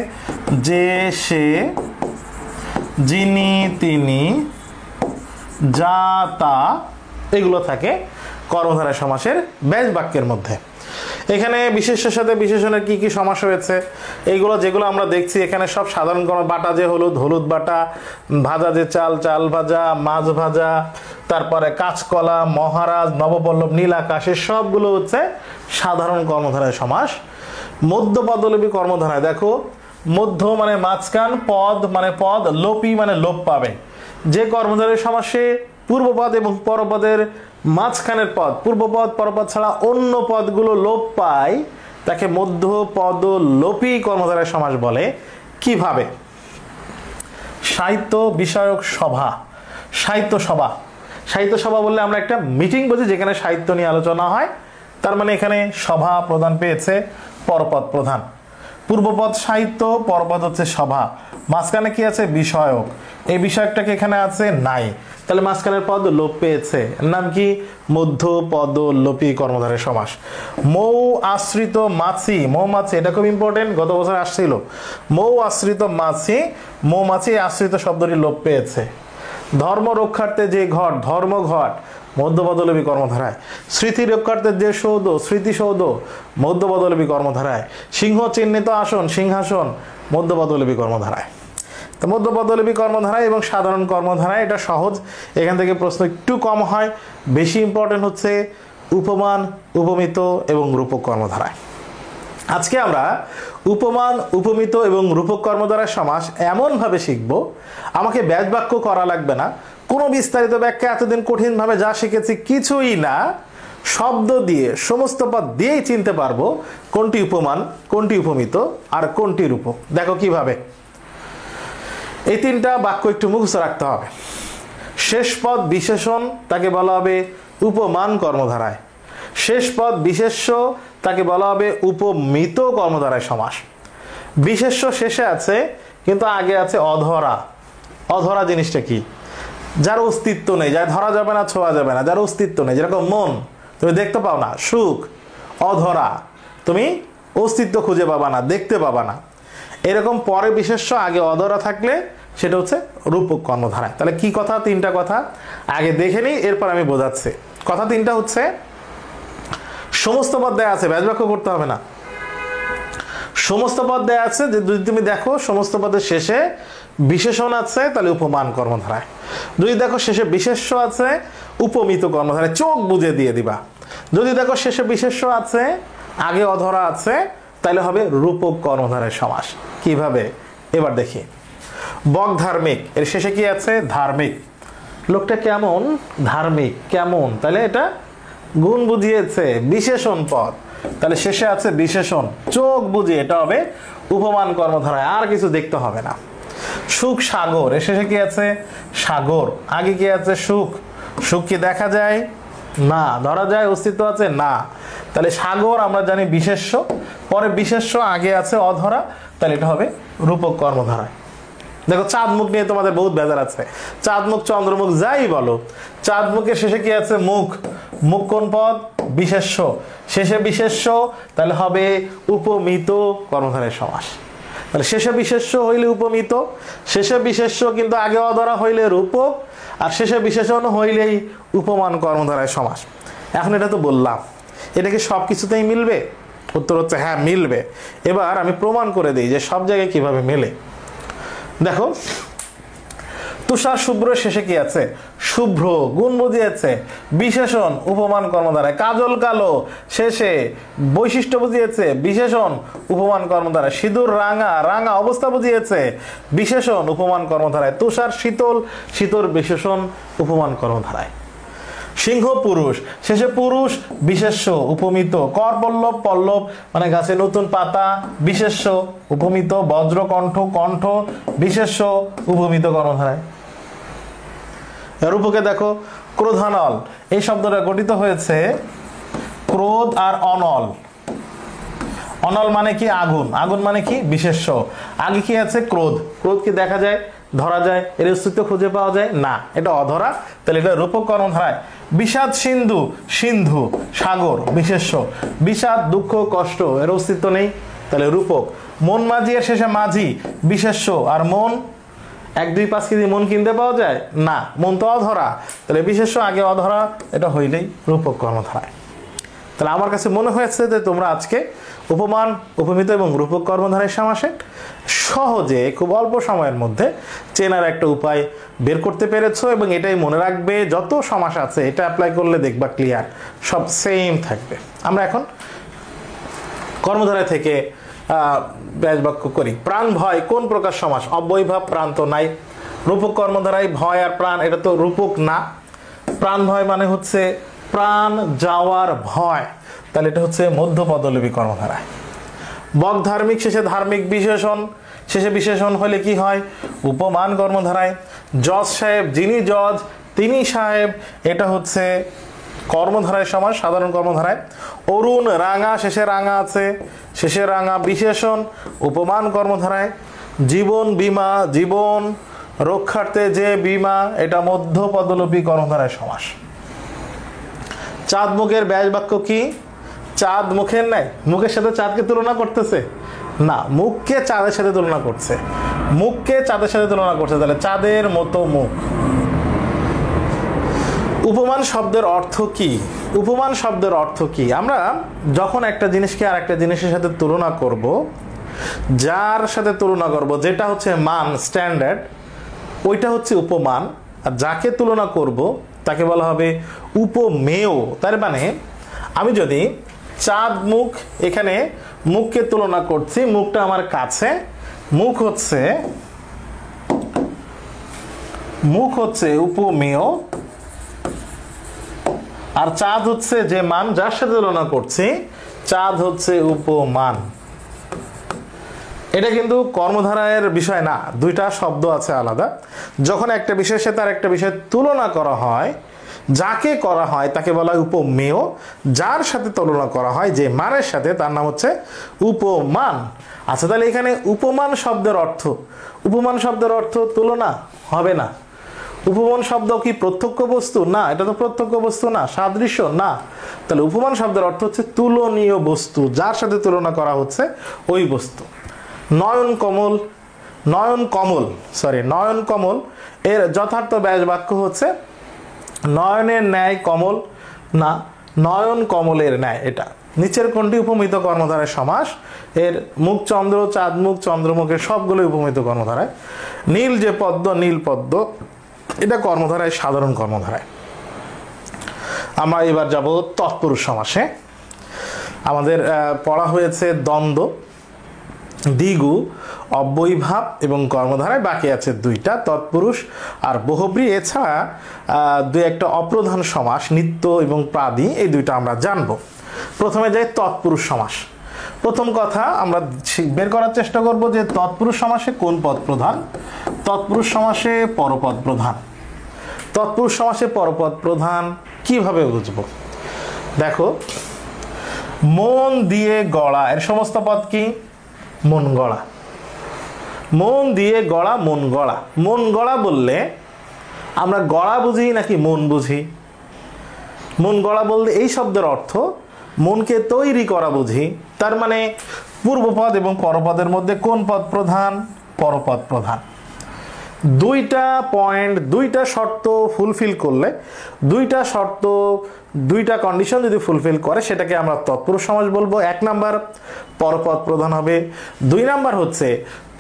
যে, সে, যিনি, তিনি, যা, তা এগুলো থাকে কর্মধারয় সমাসের ব্যাস বাক্যের মধ্যে। এখানে বিশেষ্যের সাথে বিশেষণের কি কি সমাস রয়েছে এইগুলো যেগুলো আমরা দেখছি এখানে সব সাধারণ কর্ম, বাটা যে হলুদ, হলুদ বাটা, ভাজা যে চাল, চাল ভাজা, মাছ ভাজা, তারপরে কাঁচকলা, মহারাজ, নবপল্লব, নীল আকাশের সবগুলো হচ্ছে সাধারণ কর্মধারয় সমাস। মধ্য পদলোপী কর্মধারয় দেখো, মধ্য মানে মাঝখান, পদ মানে পদ, লোপী মানে লোপ পাবে। যে কর্মধারয় সমাসে পূর্বপদ এবং পরপদের মাঝখানের পদ, পূর্বপদ পরপদ ছাড়া অন্য পদগুলো লোপ পায় তাকে মধ্য পদলোপী কর্মধারয় সমাস বলে। কিভাবে? সাহিত্য বিষয়ক সভা, সাহিত্য সভা, সাহিত্য সভা বললে আমরা একটা মিটিং বুঝি যেখানে সাহিত্য নিয়ে আলোচনা হয়, তার মানে এখানে সভা প্রধান পেয়েছে পরপদ প্রধান। পূর্বপদ সাহিত্য, পরপদ হচ্ছে সভা, মাঝখানে কি আছে? বিষয়ক। এই বিষয়কটাকে এখানে আছে নাই, তাহলে মাঝখানের পদ লোপ পেয়েছে, নাম কি? মধ্য পদলোপী কর্মধারয় সমাস। মৌ আশ্রিত মাছি, মৌমাছি, এটা খুব ইম্পর্টেন্ট, গত বছর আসছিল। মৌ আশ্রিত মাছি, মৌমাছি আশ্রিত শব্দটি লোপ পেয়েছে। ধর্ম রক্ষার্থে যে ঘট, ধর্মঘট, মধ্য পদলোপী কর্মধারায়। স্মৃতি রক্ষার্থে যে সৌধ, স্মৃতিসৌধ, মধ্য পদলোপী কর্মধারায়। সিংহ চিহ্নিত আসন, সিংহাসন, মধ্য পদলোপী কর্মধারায়। তো মধ্য পদলোপী কর্মধারায় এবং সাধারণ কর্মধারায় এটা সহজ, এখান থেকে প্রশ্ন একটু কম হয়। বেশি ইম্পর্টেন্ট হচ্ছে উপমান, উপমিত এবং রূপক কর্মধারায়। আজকে আমরা উপমান, উপমিত এবং রূপক কর্মধারয় সমাস এমনভাবে শিখব আমাকে ব্যাস বাক্য করা লাগবে না, কোনো বিস্তারিত ব্যাখ্যা এতদিন কঠিনভাবে যা শিখেছি কিছুই না, শব্দ দিয়ে সমস্ত পদ দিয়েই চিনতে পারবো কোনটি উপমান, কোনটি উপমিত আর কোনটি রূপক। দেখো কিভাবে। এই তিনটা বাক্য একটু মুখস্থ রাখতে হবে। শেষ পদ বিশেষণ তাকে বলা হবে উপমান কর্মধারায়। শেষ পদ বিশেষ্য তাকে বলা হবে উপমিত কর্মধারয় সমাস। বিশেষ্য শেষে আছে কিন্তু আগে আছে অধরা। অধরা জিনিসটা কি? যার অস্তিত্ব নেই, যার ধরা যাবে না, ছোঁয়া যাবে না, যার অস্তিত্ব নেই। যেরকম মন তুমি দেখতে পাও না, সুখ অধরা, তুমি অস্তিত্ব খুঁজে পাবা না, দেখতে পাবা না। এরকম পরে বিশেষ্য আগে অধরা থাকলে সেটা হচ্ছে রূপক কর্মধারায়। তাহলে কি কথা? তিনটা কথা আগে দেখে নিই, এরপর আমি বোঝাচ্ছি। কথা তিনটা হচ্ছে, সমস্ত পদ দেয়া আছে, ব্যাস বাক্য করতে হবে না। সমস্ত পদ দেয়া আছে, যে যদি তুমি দেখো সমস্ত পদের শেষে বিশেষণ আছে তাহলে উপমান কর্মধারায়। যদি দেখো শেষে বিশেষ্য আছে উপমিত কর্মধারায়, চোখ বুঝে দিয়ে দিবা। যদি দেখো শেষে বিশেষ্য আছে আগে অধরা আছে তাহলে হবে রূপক কর্মধারয় সমাস। কিভাবে? এবার দেখি। বক ধার্মিক, এর শেষে কি আছে? ধার্মিক। লোকটা কেমন? ধার্মিক। কেমন? তাহলে এটা গুণ বুঝিয়েছে, বিশেষণ পদ, তাহলে শেষে আছে বিশেষণ, চোখ বুঝিয়ে, এটা হবে উপমান কর্মধারায়, আর কিছু দেখতে হবে না। সুখ সাগর, এর শেষে কি আছে? সাগর। আগে কি আছে? সুখ। সুখ কি দেখা যায়? না। ধরা যায়? অস্তিত্ব আছে? না। তাহলে সাগর আমরা জানি বিশেষ্য, পরে বিশেষ্য, আগে আছে অধরা, তাহলে এটা হবে রূপক কর্মধারায়। দেখো চাঁদ মুখ নিয়ে তোমাদের বহুত বেজার আছে, চাঁদ মুখ, চন্দ্রমুখ, যাই বলো, চাঁদ মুখের শেষে কি আছে? মুখ। মুখ কোন পদ? বিশেষ্য। শেষে বিশেষ্য, তাহলে হবে উপমিত কর্মধারয় সমাস। তাহলে শেষে বিশেষ্য হইলে উপমিত, শেষে বিশেষ্য কিন্তু আগে অধরা হইলে রূপক, আর শেষে বিশেষণ হইলেই উপমান কর্মধারয় সমাস। এখন এটা তো বললাম, এটা কি সব কিছুতেই মিলবে? উত্তর হচ্ছে হ্যাঁ, মিলবে। এবার আমি প্রমাণ করে দিই যে সব জায়গায় কিভাবে মেলে। দেখো, তুষার শুভ্র, শেষে কি আছে? শুভ্র, গুণ বুঝিয়েছে, বিশেষণ উপমান কর্মধারায়। কাজল কালো, শেষে বৈশিষ্ট্য বুঝিয়েছে, বিশেষণ উপমান কর্মধারায়। সিঁদুর রাঙা, রাঙা অবস্থা বুঝিয়েছে, বিশেষণ উপমান কর্মধারায়। তুষার শীতল, শীতল বিশেষণ উপমান কর্মধারায়। সিংহ পুরুষ, শেষে পুরুষ, বিশেষ্য উপমিত। কর পল্লব, পল্লব মানে গাছে নতুন পাতা, বিশেষ্য উপমিত। বজ্র কণ্ঠ, কণ্ঠ বিশেষ্য উপমিত কর্মধারায়। রূপকে দেখো, ক্রোধানল, এই শব্দটা গঠিত হয়েছে ক্রোধ আর অনল। অনল মানে কি? আগুন। আগুন মানে কি? বিশেষ্য। আগে কি আছে? ক্রোধ। ক্রোধ কি দেখা যায়, ধরা যায়, এর অস্তিত্ব খুঁজে পাওয়া যায় না, এটা অধরা, তাহলে এটা রূপক কর্মধারায়। বিষাদ সিন্ধু, সিন্ধু সাগর, বিশেষ্য। বিষাদ দুঃখ কষ্ট, এর অস্তিত্ব নেই, তাহলে রূপক। মন মাঝি, এর শেষে মাঝি, বিশেষ্য, আর মন 1 2 5 কেজি মন কিনতে পাওয়া যায় না, মন তো অধরা, তাহলে বিশেষ্য আগে অধরা, এটা হইলেই রূপক কর্মধারায়। তাহলে আমার কাছে মনে হয়েছে যে তোমরা আজকে উপমান, উপমিত এবং রূপক কর্মধারয় সমাসে সহজে খুব অল্প সময়ের মধ্যে চেনার একটা উপায় বের করতে পেরেছো, এবং এটাই মনে রাখবে যত সমাস আছে এটা অ্যাপ্লাই করলে দেখবা ক্লিয়ার সব সেম থাকবে। আমরা এখন কর্মধারয় থেকে ব্যাস বাক্য করি। প্রাণ ভয় কোন প্রকার সমাস? অব্যয়ভাব, প্রাণ তো নাই। রূপক কর্মধারায় ভয় আর প্রাণ এটা তো রূপক না। প্রাণ ভয় মানে হচ্ছে প্রাণ যাওয়ার ভয়, তাহলে এটা হচ্ছে মধ্যপদলোপী কর্মধারায়। বক ধার্মিক, শেষে ধার্মিক বিশেষণ, শেষে বিশেষণ হলে কি হয়? উপমান কর্মধারায়। জজ সাহেব, যিনি জজ তিনি সাহেব, এটা হচ্ছে কর্মধারায় সমাস, সাধারণ কর্মধারায়। অরুণ রাঙা, শেষে রাঙা আছে, শেষে রাঙা বিশেষণ, উপমান কর্মধারায়। জীবন বীমা, জীবন রক্ষার্থে যে বীমা, এটা মধ্যপদলোপী কর্মধারায় সমাস। চাঁদ মুখের ব্যাস বাক্য কি? চাঁদ মুখের নাই, মুখের সাথে চাঁদকে তুলনা করতেছে না, মুখকে চাঁদের সাথে তুলনা করছে, মুখকে চাঁদের সাথে তুলনা করছে, তাহলে চাঁদের মতো মুখ। উপমান শব্দের অর্থ কি? উপমান শব্দের অর্থ কি? আমরা যখন একটা জিনিসকে আর একটা জিনিসের সাথে তুলনা করব, যার সাথে তুলনা করব যেটা হচ্ছে মান, স্ট্যান্ডার্ড, ওইটা হচ্ছে উপমান। আর যাকে তুলনা করব তাকে বলা হবে উপমেয়। তার মানে আমি যদি চাঁদ মুখ, এখানে মুখকে তুলনা করছি, মুখটা আমার কাছে, মুখ হচ্ছে উপমেয়, আর চাঁদ হচ্ছে যে মান যার সাথে তুলনা করছি, চাঁদ হচ্ছে উপমান। এটা কিন্তু কর্মধারায়ের বিষয় না, দুইটা শব্দ আছে আলাদা। যখন একটা বিষয়ের সাথে আর একটা বিষয়ের তুলনা করা হয়, যাকে করা হয় তাকে বলা হয় উপমেয়, যার সাথে তুলনা করা হয় যে মানের সাথে তার নাম হচ্ছে উপমান। আচ্ছা, তাহলে এখানে উপমান শব্দের অর্থ, উপমান শব্দের অর্থ তুলনা হবে না। উপমান শব্দ কি প্রত্যক্ষ বস্তু? না, এটা তো প্রত্যক্ষ বস্তু না। সাদৃশ্য? না। তাহলে উপমান শব্দের অর্থ হচ্ছে তুলনীয় বস্তু, যার সাথে তুলনা করা হচ্ছে ওই বস্তু। নয়ন কমল এর যথার্থ ব্যাস বাক্য হচ্ছে নয়নের ন্যায় কমল, না, নয়ন কমলের ন্যায়। এটা নিচের কোনটি উপমিত কর্মধারায় সমাস? এর মুখ চন্দ্র, চাঁদ মুখ, চন্দ্রমুখের সবগুলো উপমিত কর্মধারায়। নীল যে পদ্ম, নীল পদ্ম, এটা কর্মধারায়, সাধারণ কর্মধারায়। আমরা এবার যাব তৎপুরুষ সমাসে। আমাদের পড়া হয়েছে দ্বন্দ্ব, দ্বিগু, অব্যয়ীভাব এবং কর্মধারায়, বাকি আছে দুইটা, তৎপুরুষ আর বহুব্রী। এছাড়া দু একটা অপ্রধান সমাস, নিত্য এবং প্রাদি, এই দুইটা আমরা জানব। প্রথমে যাই তৎপুরুষ সমাস। প্রথম কথা আমরা বের করার চেষ্টা করব যে তৎপুরুষ সমাসে কোন পদ প্রধান। তৎপুরুষ সমাসে পরপদ প্রধান। তৎপুরুষ সমাসে পরপদ প্রধান কিভাবে বুঝবো? দেখো, মন দিয়ে গড়া, এর সমস্ত পদ কি? মন গড়া। মন দিয়ে গড়া, মন গড়া। মন গড়া বললে আমরা গড়া বুঝি নাকি মন বুঝি? মন গড়া বলতে এই শব্দের অর্থ মনকে তৈরি করা বুঝি। তার মানে পূর্বপদ এবং পরপদের মধ্যে কোন পদ প্রধান? পরপদ প্রধান। দুইটা পয়েন্ট, দুইটা শর্ত ফুলফিল করলে, দুইটা শর্ত, দুইটা কন্ডিশন যদি ফুলফিল করে, সেটাকে আমরা তৎপুরুষ সমাস বলবো। 1 নাম্বার পরপদ প্রধান হবে, 2 নাম্বার হচ্ছে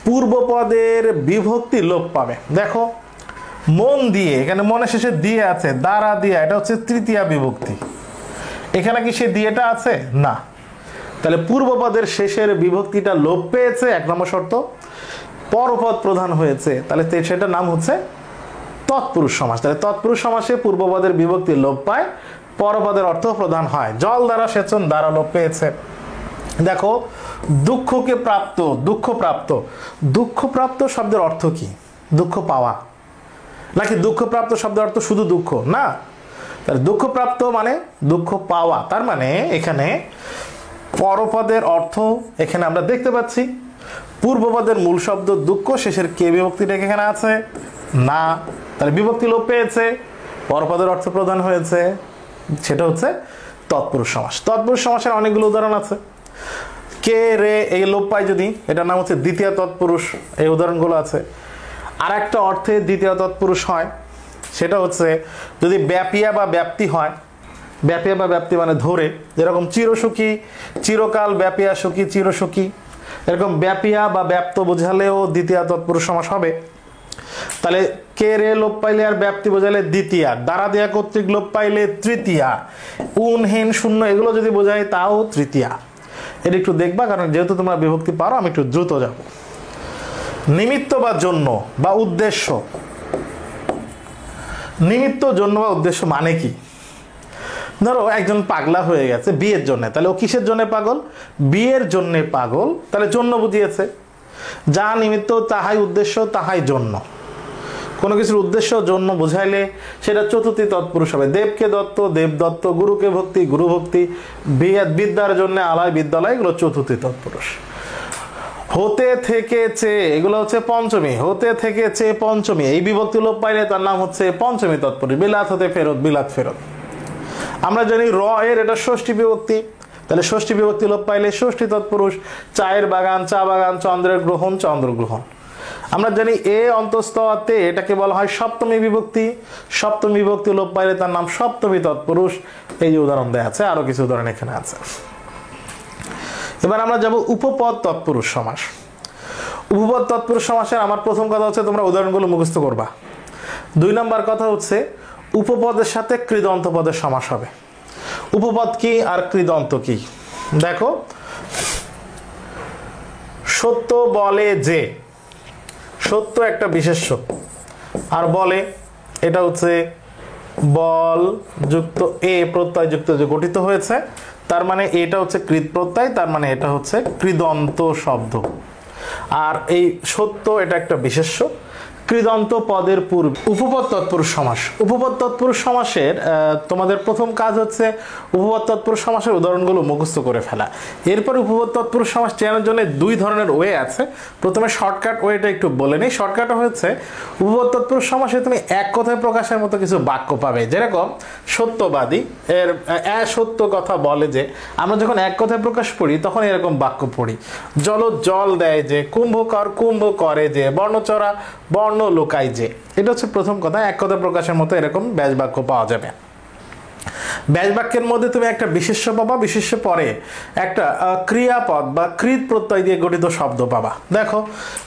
পূর্বপদের বিভক্তি লোপ পাবে। দেখো, মন দিয়ে, এখানে মনের শেষে দিয়ে আছে, দ্বারা দিয়া, এটা হচ্ছে তৃতীয়া বিভক্তি। এখানে কি সে দিয়েটা আছে? না। তাহলে পূর্বপদের শেষের বিভক্তিটা লোপ পেয়েছে, 1 নম্বর শর্ত। পরপদ প্রধান হয়েছে, তাহলে সেটার নাম হচ্ছে তৎপুরুষ সমাস। তাহলে তৎপুরুষ সমাসে পূর্বপদের বিভক্তি লোপ পায়, পরপদের অর্থ প্রধান হয়। জল দ্বারা সেচন, দ্বারা লোপ পেয়েছে। দেখো, দুঃখকে প্রাপ্ত, দুঃখপ্রাপ্ত। দুঃখপ্রাপ্ত শব্দের অর্থ কি? দুঃখ পাওয়া, নাকি দুঃখপ্রাপ্ত শব্দের অর্থ শুধু দুঃখ? না, তাহলে দুঃখপ্রাপ্ত মানে দুঃখ পাওয়া। তার মানে এখানে পরপদের অর্থ এখানে আমরা দেখতে পাচ্ছি। পূর্বপদের মূল শব্দ দুঃখ, শেষের কে বিভক্তিটা এখানে আছে? না। তাহলে বিভক্তি লোপ পেয়েছে, পরপদের অর্থ প্রদান হয়েছে, সেটা হচ্ছে তৎপুরুষ সমাস। তৎপুরুষ সমাসের অনেকগুলো উদাহরণ আছে। কে রে এই লোপ পায় যদি, এটার নাম হচ্ছে দ্বিতীয় তৎপুরুষ, এই উদাহরণগুলো আছে। আর একটা অর্থে দ্বিতীয় তৎপুরুষ হয়, সেটা হচ্ছে যদি ব্যাপিয়া বা ব্যাপ্তি হয়। ব্যাপিয়া বা ব্যাপ্তি মানে ধরে, যেরকম চিরসুখী, চিরকাল ব্যাপিয়া সুখী, চিরসুখী, এরকম ব্যাপিয়া বা ব্যাপ্ত বোঝালেও দ্বিতীয় তৎপুরুষ সমাস হবে। তাহলে কে রে লোপ পাইলে আর ব্যাপ্তি বোঝালে দ্বিতীয়া, দ্বারা দেয়া কর্তৃক লোপ পাইলে তৃতীয়া, উনহীন শূন্য এগুলো যদি বোঝায় তাও তৃতীয়া। এটা একটু দেখবা, কারণ যেহেতু তোমরা বিভক্তি পারো আমি একটু দ্রুত যাব। নিমিত্ত বা জন্য বা উদ্দেশ্য। নিমিত্ত, জন্য বা উদ্দেশ্য মানে কি? ধরো একজন পাগলা হয়ে গেছে বিয়ের জন্য, তাহলে ও কিসের জন্য পাগল? বিয়ের জন্য পাগল, তাহলে জন্য বুঝিয়েছে। যা নিমিত্ত তাহাই উদ্দেশ্য, তাহাই জন্য। কোনো কিছুর উদ্দেশ্য জন্য বোঝাইলে সেটা চতুর্থী তৎপুরুষ হবে। দেবকে দত্ত, দেব দত্ত, গুরুকে ভক্তি, গুরু ভক্তি, বিদ্যার জন্য আলয়, বিদ্যালয়, এগুলো চতুর্থী তৎপুরুষ। হতে থেকেছে এগুলো হচ্ছে পঞ্চমী, হতে থেকেছে পঞ্চমী, এই বিভক্তি লোপ পাইলে তার নাম হচ্ছে পঞ্চমী তৎপুরুষ। বিলাত হতে ফেরত, বিলাত ফেরত। আমরা জানি র এর এটা ষষ্ঠী বিভক্তি, তাহলে ষষ্ঠী বিভক্তি লোপ পাইলে ষষ্ঠী তৎপুরুষ। চায়ের বাগান, চা বাগান, চন্দ্রের গ্রহণ, চন্দ্রগ্রহণ। আমরা জানি এ অন্তস্থ তে, এটাকে বলা হয় সপ্তমী বিভক্তি। সপ্তমী বিভক্তি লোপ পাইলে তার নাম সপ্তমী তৎপুরুষ। এই যে উদাহরণ দেওয়া আছে, আরো কিছু উদাহরণ এখানে আছে। এবার আমরা যাব উপপদ তৎপুরুষ সমাস। উপপদ তৎপুরুষ সমাসের আমার প্রথম কথা হচ্ছে তোমরা উদাহরণগুলো মুখস্থ করবা। 2 নম্বর কথা হচ্ছে উপপদের সাথে কৃদন্ত পদের সমাস হবে। উপপদ কি আর কৃদন্ত কি? দেখো, সত্য বলে যে, সত্য একটা বিশেষ্য, আর বলে এটা হচ্ছে বল যুক্ত এ প্রত্যয় যুক্ত যে গঠিত হয়েছে, তার মানে এটা হচ্ছে কৃত প্রত্যয়, তার মানে এটা হচ্ছে কৃদন্ত শব্দ। আর এই সত্য এটা একটা বিশেষ্য। কৃদন্ত পদের পূর্বে উপপদ তৎপুরুষ সমাস। উপপদ তৎপুরুষ সমাসের তোমাদের প্রথম কাজ হচ্ছে উপপদ তৎপুরুষ সমাসের উদাহরণগুলো মুখস্থ করে ফেলা। এরপর উপপদ তৎপুরুষ সমাস চেনার জন্য 2 ধরনের ওয়ে আছে। প্রথমে শর্টকাট ওয়েটা একটু বলে নিই। শর্টকাট হচ্ছে উপপদ তৎপুরুষ সমাসে তুমি এক কথায় প্রকাশের মতো কিছু বাক্য পাবে, যেরকম সত্যবাদী এর সত্য কথা বলে যে, আমরা যখন এক কথায় প্রকাশ পড়ি তখন এরকম বাক্য পড়ি। জল জল দেয় যে, কুম্ভকর কুম্ভ করে যে, বর্ণচরা বর্ণ লোকাই যে। এটা হচ্ছে প্রথম কথা, এক কথা প্রকাশের মতো এরকম ব্যাস বাক্য পাওয়া যাবে। ব্যাস বাক্যের মধ্যে তুমি একটা বিশেষ্য পাবা, বিশেষ্য পরে একটা ক্রিয়াপদ বা কৃত প্রত্যয় দিয়ে গঠিত শব্দ পাবা। দেখো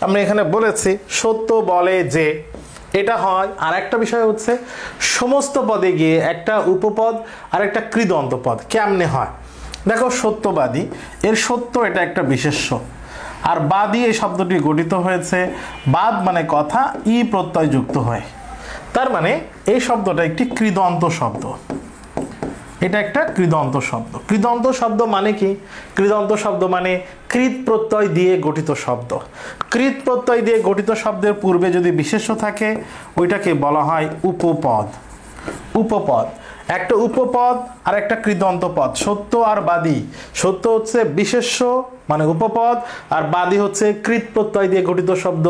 আমরা এখানে বলেছি সত্য বলে যে, এটা হয়। আর একটা বিষয় হচ্ছে সমস্ত পদে গিয়ে একটা উপপদ আর একটা কৃদন্ত পদ কেমনে হয়। দেখো সত্যবাদী, এর সত্য এটা একটা বিশেষ্য, আর বাদী এই শব্দটি গঠিত হয়েছে বাদ মানে কথা, ই প্রত্যয় যুক্ত হয়, তার মানে এই শব্দটা একটি কৃদন্ত শব্দ। এটা একটা কৃদন্ত শব্দ। কৃদন্ত শব্দ মানে কি? কৃদন্ত শব্দ মানে কৃত প্রত্যয় দিয়ে গঠিত শব্দ। কৃত প্রত্যয় দিয়ে গঠিত শব্দের পূর্বে যদি বিশেষ্য থাকে ওইটাকে বলা হয় উপপদ। উপপদ একটা উপপদ আর একটা কৃদন্ত পদ। সত্য আর বাদী, সত্য হচ্ছে বিশেষ্য মানে উপপদ, আর বাদী হচ্ছে কৃত প্রত্যয় দিয়ে গঠিত শব্দ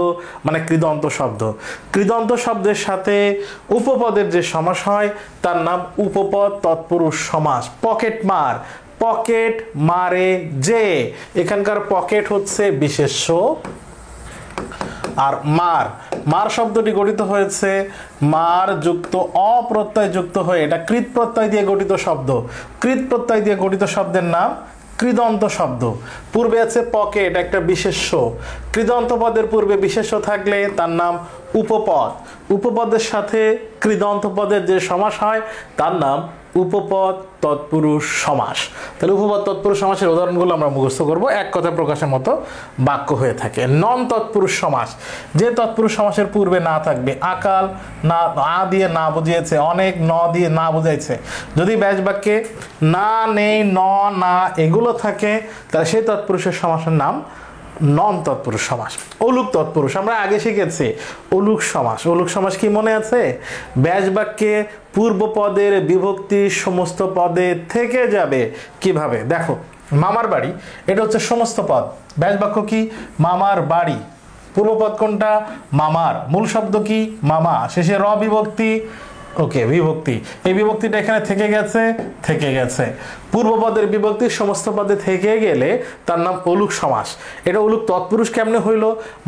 মানে কৃদন্ত শব্দ। কৃদন্ত শব্দের সাথে উপপদের যে সমাস হয় তার নাম উপপদ তৎপুরুষ সমাস। পকেট মার, পকেট মারে যে, এখানকার পকেট হচ্ছে বিশেষ্য, আর মার, মার শব্দটি গঠিত হয়েছে মার যুক্ত অপ্রত্যয় যুক্ত হয়ে, এটা কৃত প্রত্যয় দিয়ে গঠিত শব্দ। কৃত প্রত্যয় দিয়ে গঠিত শব্দের নাম কৃদন্ত শব্দ। পূর্বে আছে পকেট একটা বিশেষ্য, কৃদন্ত পদের পূর্বে বিশেষ্য থাকলে তার নাম উপপদ। উপপদের সাথে কৃদন্ত পদের যে সমাস হয় তার নাম উপপদ তৎপুরুষ সমাস। তাহলে উপপদ তৎপুরুষ সমাসের উদাহরণগুলো আমরা মুখস্থ করব, এক কথা প্রকাশের মতো বাক্য হয়ে থাকে। নন তৎপুরুষ সমাস, যে তৎপুরুষ সমাসের পূর্বে না থাকবে, আকাল না, আ দিয়ে না বুঝিয়েছে, অনেক, ন দিয়ে না বুঝাইছে, যদি ব্যাস বাক্যে না, নেই, ন, না এগুলো থাকে তাহলে সেই তৎপুরুষের সমাসের নাম নন তৎপুরুষ সমাস। অলুক তৎপুরুষ আমরা আগে শিখেছি। অলুক সমাস, অলুক সমাস কি মনে আছে? ব্যাস বাক্যে পূর্ব পদের বিভক্তি সমস্ত পদে থেকে যাবে। কিভাবে? দেখো, মামার বাড়ি এটা হচ্ছে সমস্ত পদ। ব্যাস বাক্য কি? মামার বাড়ি। পূর্বপদ কোনটা? মামার। মূল শব্দ কি? মামা। শেষে র বিভক্তি ওকে, বিভক্তি, এই বিভক্তিটা এখানে থেকে গেছে। পূর্বপদের বিভক্তি সমস্ত পদে থেকে গেলে তার নাম অলুক সমাস। এটা অলুক তৎপুরুষ কেমনে হইল?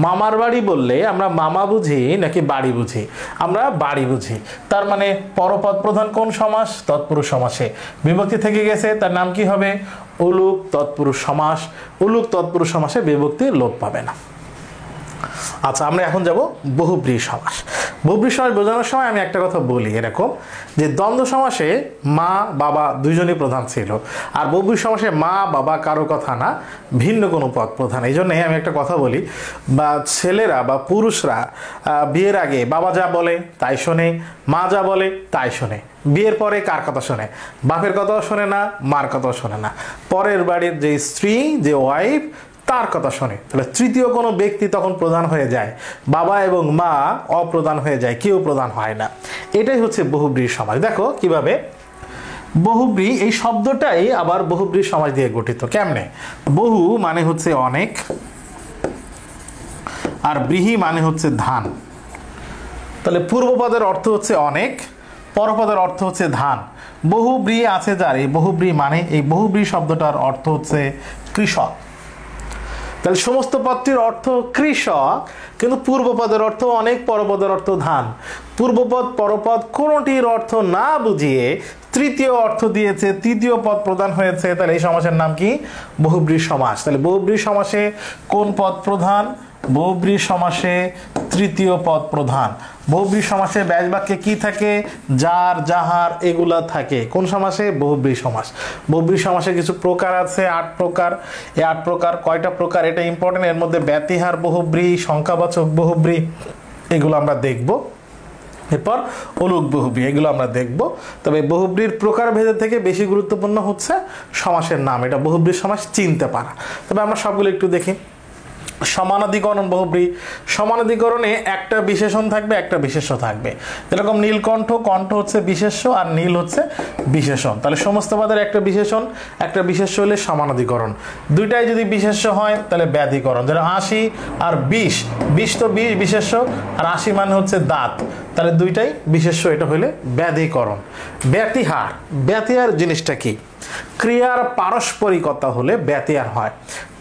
মামার বাড়ি বললে আমরা মামা বুঝি নাকি বাড়ি বুঝি? আমরা বাড়ি বুঝি। তার মানে পরপদ প্রধান কোন সমাস? তৎপুরুষ সমাসে বিভক্তি থেকে গেছে, তার নাম কি হবে? অলুক তৎপুরুষ সমাস। অলুক তৎপুরুষ সমাসে বিভক্তি লোপ পাবে না। আচ্ছা, আমরা এখন যাব বহুব্রীহি সমাস। বহুব্রীহি সমাস বোঝানোর সময় আমি একটা কথা বলি এরকম, যে দ্বন্দ্ব সমাসে মা বাবা দুইজনই প্রধান ছিল, আর বহুব্রীহি সমাসে মা বাবা কারো কথা না, ভিন্ন কোনো পদ প্রধান। এই জন্যে আমি একটা কথা বলি, বা ছেলেরা বা পুরুষরা বিয়ের আগে বাবা যা বলে তাই শোনে, মা যা বলে তাই শোনে। বিয়ের পরে কার কথা শোনে? বাপের কথাও শোনে না, মার কথাও শোনে না, পরের বাড়ির যে স্ত্রী, যে ওয়াইফ, তার কথা শোনে। তাহলে তৃতীয় কোনো ব্যক্তি তখন প্রধান হয়ে যায়, বাবা এবং মা অপ্রধান হয়ে যায়, কেউ প্রধান হয় না। এটাই হচ্ছে বহুব্রীহি সমাস। দেখো কিভাবে বহুব্রীহি, এই শব্দটাই আবার বহুব্রীহি সমাস দিয়ে গঠিত। কেমনে? বহু মানে হচ্ছে অনেক, আর ব্রীহি মানে হচ্ছে ধান। তাহলে পূর্বপদের অর্থ হচ্ছে অনেক, পরপদের অর্থ হচ্ছে ধান। বহুব্রীহি আছে যার, এই বহুব্রীহি মানে, এই বহুব্রীহি শব্দটার অর্থ হচ্ছে কৃষক। তাহলে সমস্ত পদটির অর্থ কৃষক, কিন্তু পূর্বপদের অর্থ অনেক, পরপদের অর্থ ধান। পূর্বপদ পরপদ কোনটির অর্থ না বুঝিয়ে তৃতীয় অর্থ দিয়েছে, তৃতীয় পদ প্রধান হয়েছে। তাহলে এই সমাসের নাম কি? বহুব্রীহি সমাস। তাহলে বহুব্রীহি সমাসে কোন পদ প্রধান? বহুব্রীহি সমাসে তৃতীয় পদ প্রধান। বহুব্রীহি সমাসে ব্যাস বাক্যে কি থাকে? যার, যাহার, এগুলা থাকে। কোন সমাসে? বহুব্রীহি সমাস। বহুব্রীহি সমাসে কিছু প্রকার আছে, 8 প্রকার। এই 8 প্রকার কয়টা প্রকার এটা ইম্পর্টেন্ট। এর মধ্যে ব্যতিহার বহুব্রীহি, সংখ্যাবাচক বহুব্রীহি, এগুলো আমরা দেখব। এরপর অলুক বহুব্রীহি, এগুলো আমরা দেখব। তবে বহুব্রীহির প্রকার ভেদে থেকে বেশি গুরুত্বপূর্ণ হচ্ছে সমাসের নাম। এটা বহুব্রীহি সমাস চিনতে পারা। তবে আমরা সবগুলো একটু দেখি। সমানাধিকরণ বহুব্রীহি। সমানাধিকরণে একটা বিশেষণ থাকবে, একটা বিশেষ্য থাকবে। যেরকম নীলকণ্ঠ, কণ্ঠ হচ্ছে বিশেষ্য আর নীল হচ্ছে বিশেষণ। তাহলে সমস্ত পদের একটা বিশেষণ, একটা বিশেষ্য হলে সমানাধিকরণ। দুইটাই যদি বিশেষ্য হয় তাহলে ব্যাধিকরণ। যেন 80 আর 20, 20 তো 20 বিশেষ্য, আর 80 মানে হচ্ছে দাঁত, তাহলে দুইটাই বিশেষ্য, এটা হলে ব্যাধিকরণ। ব্যতিহার, ব্যতিহার জিনিসটা কি? ক্রিয়ার পারস্পরিকতা হলে ব্যতিহার হয়,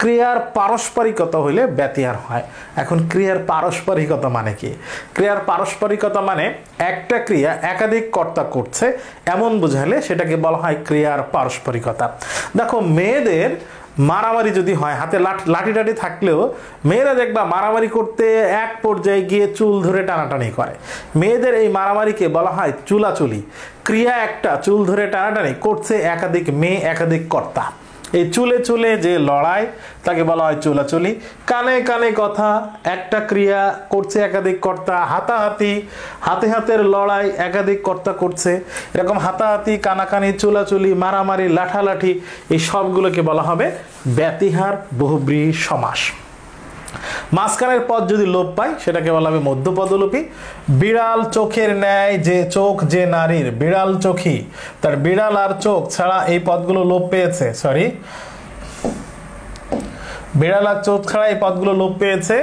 ক্রিয়ার পারস্পরিকতা হলে ব্যতিহার হয়। এখন ক্রিয়ার পারস্পরিকতা মানে কি? ক্রিয়ার পারস্পরিকতা মানে একটা ক্রিয়া একাধিক কর্তা করছে এমন বোঝালে সেটাকে বলা হয় ক্রিয়ার পারস্পরিকতা। দেখো মেয়েদের মারামারি যদি হয়, হাতে লাঠি টাঠি থাকলেও মেয়েরা দেখবা মারামারি করতে এক পর্যায়ে গিয়ে চুল ধরে টানাটানি করে। মেয়েদের এই মারামারিকে বলা হয় চুলাচুলি। ক্রিয়া একটা, চুল ধরে টানাটানি করছে একাধিক মেয়ে, একাধিক কর্তা। এই চুলে চুলে যে লড়াই তাকে বলা হয় চুলাচুলি। কানে কানে কথা, একটা ক্রিয়া করছে একাধিক কর্তা। হাতাহাতি, হাতে হাতের লড়াই একাধিক কর্তা করছে। এরকম হাতাহাতি, কানাকানি, চুলাচুলি, মারামারি, লাঠালাঠি, এই সবগুলোকে বলা হবে ব্যতিহার বহুব্রীহি সমাস। মাঝখানের পদ যদি লোপ পায় সেটাকে বলা হবে মধ্যপদলোপী। বিড়াল চোখের ন্যায় যে চোখ যে নারীর, বিড়াল চোখী, তার বিড়াল আর চোখ ছাড়া এই পদগুলো লোপ পেয়েছে, বিড়াল আর চোখ ছাড়া এই পদগুলো লোপ পেয়েছে।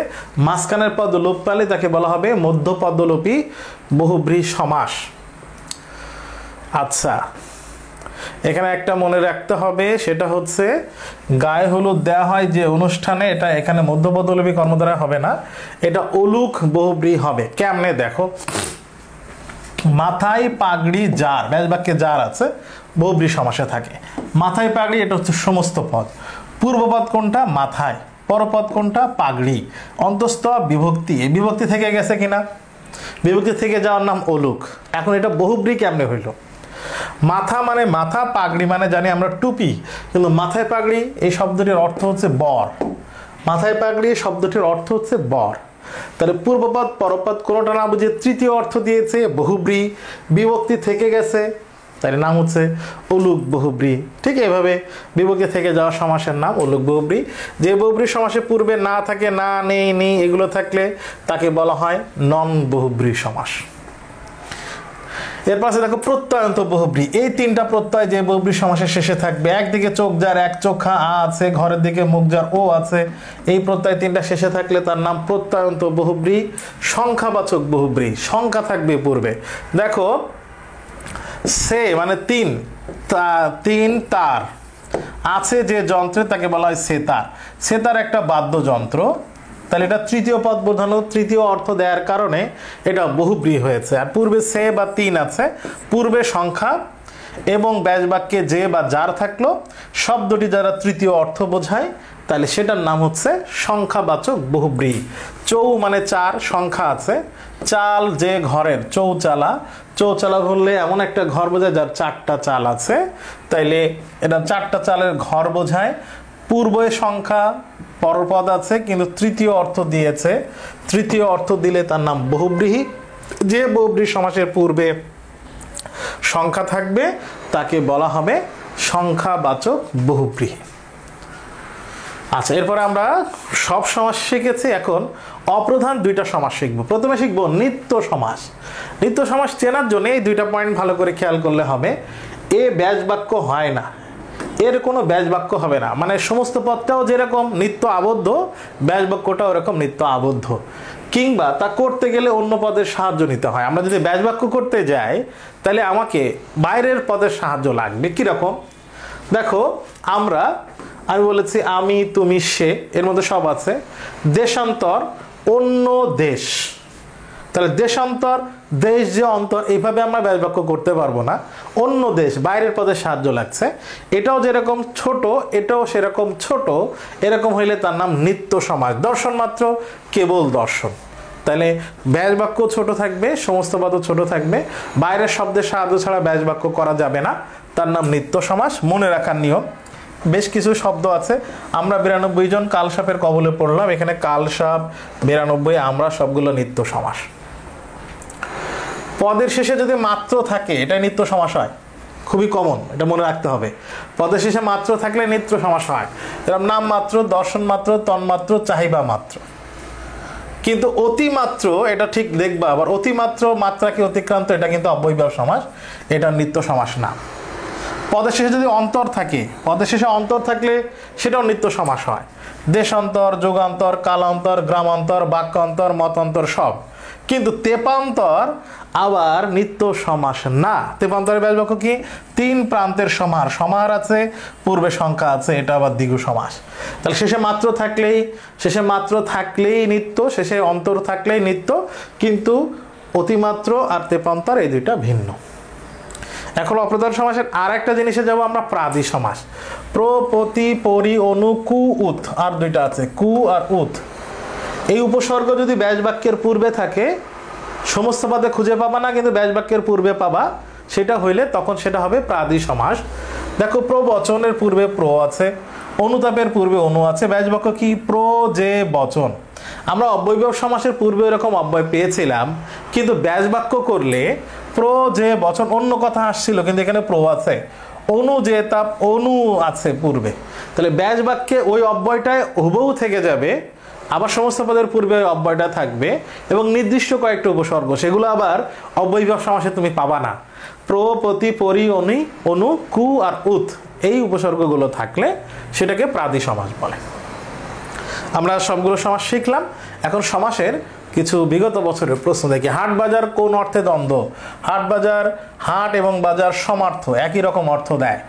মাঝখানের পদ লোপ পেলে তাকে বলা হবে মধ্যপদলোপী বহুব্রীহি সমাস। আচ্ছা, এখানে একটা মনে রাখতে হবে, সেটা হচ্ছে গায়ে হলুদ দেওয়া হয় যে অনুষ্ঠানে, এটা এখানে মধ্যপদলোপী কর্মধারয় হবে না, এটা অলুক বহুব্রীহি হবে। কেমনে দেখো, মাথায় পাগড়ি যার, ব্যাস বাক্যে যার আছে, বহুব্রীহি সমাসে থাকে। মাথায় পাগড়ি, এটা হচ্ছে সমস্ত পদ। পূর্বপদ কোনটা? মাথায়। পরপদ কোনটা? পাগড়ি। অন্তস্থ বিভক্তি, এই বিভক্তি থেকে গেছে কিনা? বিভক্তি থেকে যাওয়ার নাম অলুক। এখন এটা বহুব্রীহি কেমনে হইল? মাথা মানে মাথা, পাগড়ি মানে জানি আমরা টুপি, কিন্তু মাথায় পাগড়ি এই শব্দটির অর্থ হচ্ছে বর। মাথায় পাগড়ি শব্দটির অর্থ হচ্ছে বর। তাহলে পূর্বপদ পরপদ কোনোটা না বুঝে তৃতীয় অর্থ দিয়েছে বহুব্রীহি, বিভক্তি থেকে গেছে, তার নাম হচ্ছে অলুক বহুব্রীহি। ঠিক এভাবে বিভক্তি থেকে যাওয়া সমাসের নাম অলুক বহুব্রীহি। যে বহুব্রীহি সমাসে পূর্বে না থাকে, না, নেই, নেই এগুলো থাকলে তাকে বলা হয় নন বহুব্রীহি সমাস। এর পাশে দেখো প্রত্যয়ন্ত বহুব্রীহি। এই তিনটা প্রত্যয় যে বহুব্রীহি সমাসের শেষে থাকবে, একদিকে চোখ যার এক চোখা আ আছে, ঘরের দিকে মুখ যার ও আছে, এই প্রত্যয় তিনটা শেষে থাকলে তার নাম প্রত্যয়ন্ত বহুব্রীহি। সংখ্যাবাচক বহুব্রীহি, সংখ্যা থাকবে পূর্বে। দেখো সে মানে তিন, তিন তার আছে যে যন্ত্রে তাকে বলা হয় সেতার। সেতার একটা বাদ্যযন্ত্র, তাহলে এটা তৃতীয় পদ বোঝানো, তৃতীয় অর্থ দেওয়ার কারণে এটা বহুব্রীহি হয়েছে। আর পূর্বে সে বা তিন আছে, পূর্বে সংখ্যা এবং ব্যাসবাক্যে যে বা যার থাকলো, শব্দটি যারা তৃতীয় অর্থ বোঝায় তাহলে সেটার নাম হচ্ছে সংখ্যাবাচক বহুব্রীহি। চৌ মানে চার, সংখ্যা আছে, চাল যে ঘরের, চৌচালা। চৌচালা বললে এমন একটা ঘর বোঝায় যার চারটা চাল আছে, তাইলে এটা চারটা চালের ঘর বোঝায়। পূর্বে সংখ্যা পরপদ আছে কিন্তু তৃতীয় অর্থ দিয়েছে, তৃতীয় অর্থ দিলে তার নাম বহুব্রীহি। যে বহুব্রীহি সমাসের পূর্বে সংখ্যা থাকবে তাকে বলা হবে সংখ্যাবাচক বহুব্রীহি। আচ্ছা, এরপরে আমরা সব সমাস শিখেছি, এখন অপ্রধান দুইটা সমাস শিখব। প্রথমে শিখব নিত্য সমাস। নিত্য সমাস চেনার জন্য এই দুইটা পয়েন্ট ভালো করে খেয়াল করলে হবে। এ ব্যাসবাক্য হয় না, এর কোনো ব্যাসবাক্য হবে না, মানে সমস্ত পদটাও যেরকম নিত্য আবদ্ধ, ব্যাসবাক্যটাও এরকম নিত্য আবদ্ধ, কিংবা তা করতে গেলে অন্য পদের সাহায্য নিতে হয়। আমরা যদি ব্যাসবাক্য করতে যাই তাহলে আমাকে বাইরের পদের সাহায্য লাগবে। কীরকম দেখো, আমি বলেছি আমি, তুমি, সে, এর মধ্যে সব আছে। দেশান্তর, অন্য দেশ, তাহলে দেশান্তর, দেশ যে অন্তর, এইভাবে আমরা ব্যাসবাক্য করতে পারবো না। অন্য দেশ, বাইরের পদের সাহায্য লাগছে। এটাও যেরকম ছোট, এটাও সেরকম ছোট, এরকম হইলে তার নাম নিত্য সমাস। দর্শন মাত্র, কেবল দর্শন, তাহলে ব্যাসবাক্য ছোট থাকবে, সমস্ত পদ ছোট থাকবে, বাইরের শব্দের সাহায্য ছাড়া ব্যাসবাক্য করা যাবে না, তার নাম নিত্য সমাস। মনে রাখার নিয়ম, বেশ কিছু শব্দ আছে। আমরা 92 জন কালসাপের কবলে পড়লাম, এখানে কালসাপ 92, আমরা সবগুলো নিত্য সমাস। পদের শেষে যদি মাত্র থাকে এটা নিত্য সমাস হয়, খুবই কমন, এটা মনে রাখতে হবে। পদের শেষে মাত্র থাকলে নিত্য সমাস হয়, এরকম নাম মাত্র, দর্শন মাত্র, তন্মাত্র, চাহিবা মাত্র। কিন্তু অতিমাত্র, এটা ঠিক দেখবা, আবার অতিমাত্র, মাত্রাকে অতিক্রান্ত, এটা কিন্তু অব্যয়ভাব সমাস, এটা নিত্য সমাস না। পদের শেষে যদি অন্তর থাকে, পদের শেষে অন্তর থাকলে সেটাও নিত্য সমাস হয়। দেশান্তর, যুগান্তর, কালান্তর, গ্রামান্তর, বাক্যান্তর, মতান্তর সব। কিন্তু তেপান্তর আবার নিত্য সমাস না। তেপান্তরের ব্যাসবাক্য কি? তিন প্রান্তের সমাহার, সমাহার আছে, পূর্বে সংখ্যা আছে, এটা আবার দ্বিগু সমাস। তাহলে শেষে মাত্র থাকলেই নিত্য, শেষে অন্তর থাকলেই নিত্য, কিন্তু অতিমাত্র আর তেপান্তর এই দুইটা ভিন্ন। এখন অপ্রধান সমাসের আর একটা জিনিসে যাব আমরা, প্রাদি সমাস। প্র, প্রতি, পরি, অনু, কু, উত, আর দুইটা আছে, কু আর উত। এই উপসর্গ যদি ব্যাসবাক্যের পূর্বে থাকে, সমস্ত পদে খুঁজে পাবা না, কিন্তু ব্যাসবাক্যের পূর্বে পাবা, সেটা হইলে তখন সেটা হবে প্রাদি সমাস। দেখো, প্রবচনের পূর্বে প্র আছে, অনুতাপের পূর্বে অনু আছে। ব্যাসবাক্য কি? প্র, যে, বচন। আমরা অব্যয়ভাব সমাসের পূর্বে এরকম অব্যয় পেয়েছিলাম, কিন্তু ব্যাসবাক্য করলে প্র, যে, বচন, অন্য কথা আসছিল, কিন্তু এখানে প্র আছে। অনু, যে, তাপ, অনু আছে পূর্বে, তাহলে ব্যাসবাক্যে ওই অব্যয়টায় হুবহু থেকে যাবে, আবার সমস্ত পদের পূর্বে অব্যয়টা থাকবে, এবং নির্দিষ্ট কয়েকটা উপসর্গ, সেগুলো আবার অব্যয়ভাব সমাসে তুমি পাবা না। প্র, প্রতি, পরি, অনু, কু আর উত, এই উপসর্গগুলো থাকলে সেটাকে প্রাদি সমাস বলে। আমরা সবগুলো সমাস শিখলাম। এখন সমাসের কিছু বিগত বছরের প্রশ্ন দেখি। হাট বাজার কোন অর্থে দ্বন্দ্ব? হাট বাজার, হাট এবং বাজার সমার্থ, একই রকম অর্থ দেয়।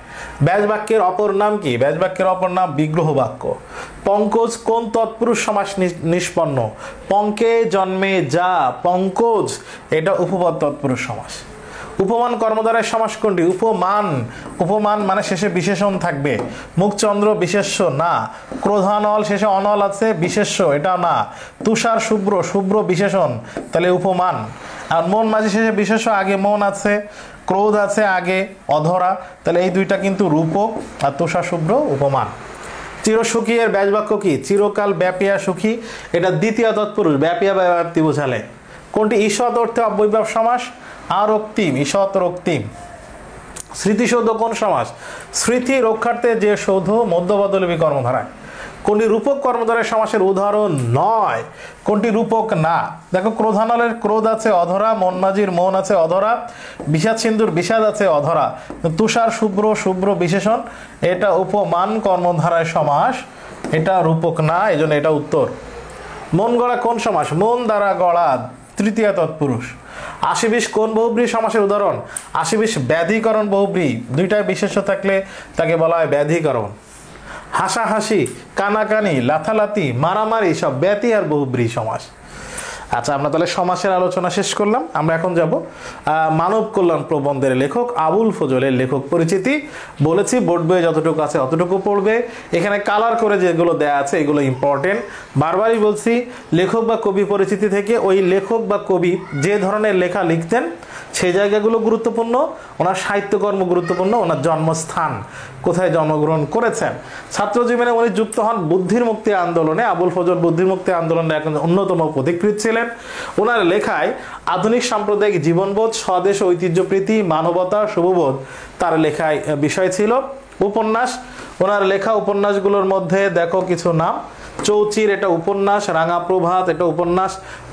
ব্যাসবাক্যের অপর নাম কি? ব্যাসবাক্যের অপর নাম বিগ্রহ বাক্য। পঙ্কজ কোন তৎপুরুষ সমাস নিষ্পন্ন? পঙ্কে, জন্মে, যা, পঙ্কজ, এটা উপপদ তৎপুরুষ সমাস। উপমান কর্মদ্বারায় সমাস কোনটি? উপমান। উপমান মানে শেষে বিশেষণ থাকবে। মুখচন্দ্র বিশেষ্য না। ক্রোধানল, শেষে অনল আছে, বিশেষ্য, এটা না। তুষার, শুভ্র, শুভ্র বিশেষণ, তাহলে উপমান। আর মন মাঝি, শেষে বিশেষ্য, আগে মন আছে, ক্রোধ আছে আগে, অধরা, তাহলে এই দুইটা কিন্তু রূপক, আর তুষার, শুভ্র উপমান। চিরসুখী এর ব্যাসবাক্য কি? চিরকাল ব্যাপিয়া সুখী, এটা দ্বিতীয় তৎপুরুষ, ব্যাপিয়া ব্যাপ্তি বোঝালে। কোনটি ঈষৎ অর্থে অব্যয়ভাব সমাস? আর রক্তিম, ঈষৎ রক্তিম। স্মৃতিসৌধ কোন সমাস? স্মৃতি রক্ষার্থে যে সৌধ, মধ্যপদলোপী কর্মধারায়। কোনটি রূপক কর্মধারায় সমাসের উদাহরণ নয়? কোনটি রূপক না? দেখো, ক্রোধানলের ক্রোধ আছে অধরা, মনমাঝির মন আছে অধরা, বিষাদ সিন্ধুর বিষাদ আছে অধরা। তুষার, শুভ্র, শুভ্র বিশেষণ, এটা উপমান কর্মধারায় সমাস, এটা রূপক না, এই জন্য এটা উত্তর। মন গড়া কোন সমাস? মন দ্বারা গড়া, তৃতীয় তৎপুরুষ। ৮০-২০ কোন বহুব্রীহি সমাসের উদাহরণ? ৮০-২০ ব্যাধিকরণ বহুব্রীহি, দুইটায় বিশেষ্য থাকলে তাকে বলা হয় ব্যাধিকরণ। হাসাহাসি, কানাকানি, লাথালাতি, মারামারি সব ব্যতি আর বহুব্রীহি সমাস। আচ্ছা, আমরা তাহলে সমাসের আলোচনা শেষ করলাম। আমরা এখন যাব মানব কল্যাণ প্রবন্ধের লেখক আবুল ফজলের লেখক পরিচিতি। বলেছি বোর্ড বইয়ে যতটুকু আছে অতটুকু পড়বে। এখানে কালার করে যেগুলো দেয়া আছে এগুলো ইম্পর্টেন্ট। বারবারই বলছি, লেখক বা কবি পরিচিতি থেকে ওই লেখক বা কবি যে ধরনের লেখা লিখতেন সেই জায়গাগুলো গুরুত্বপূর্ণ, ওনার সাহিত্যকর্ম গুরুত্বপূর্ণ, ওনার জন্মস্থান কোথায় জন্মগ্রহণ করেছেন। ছাত্র জীবনে উনি যুক্ত হন বুদ্ধির মুক্তি আন্দোলনে। আবুল ফজল বুদ্ধির মুক্তি আন্দোলনের একজন অন্যতম পথিকৃৎ ছিলেন। ওনার লেখায় আধুনিক সাম্প্রদায়িক জীবনবোধ, স্বদেশ ঐতিহ্যপ্রীতি, মানবতা, শুভবোধ তার লেখায় বিষয় ছিল। উপন্যাস, ওনার লেখা উপন্যাসগুলোর মধ্যে দেখো কিছু নাম। চৌচির এটা উপন্যাস, রাঙা প্রভাত এটা উপন্যাস।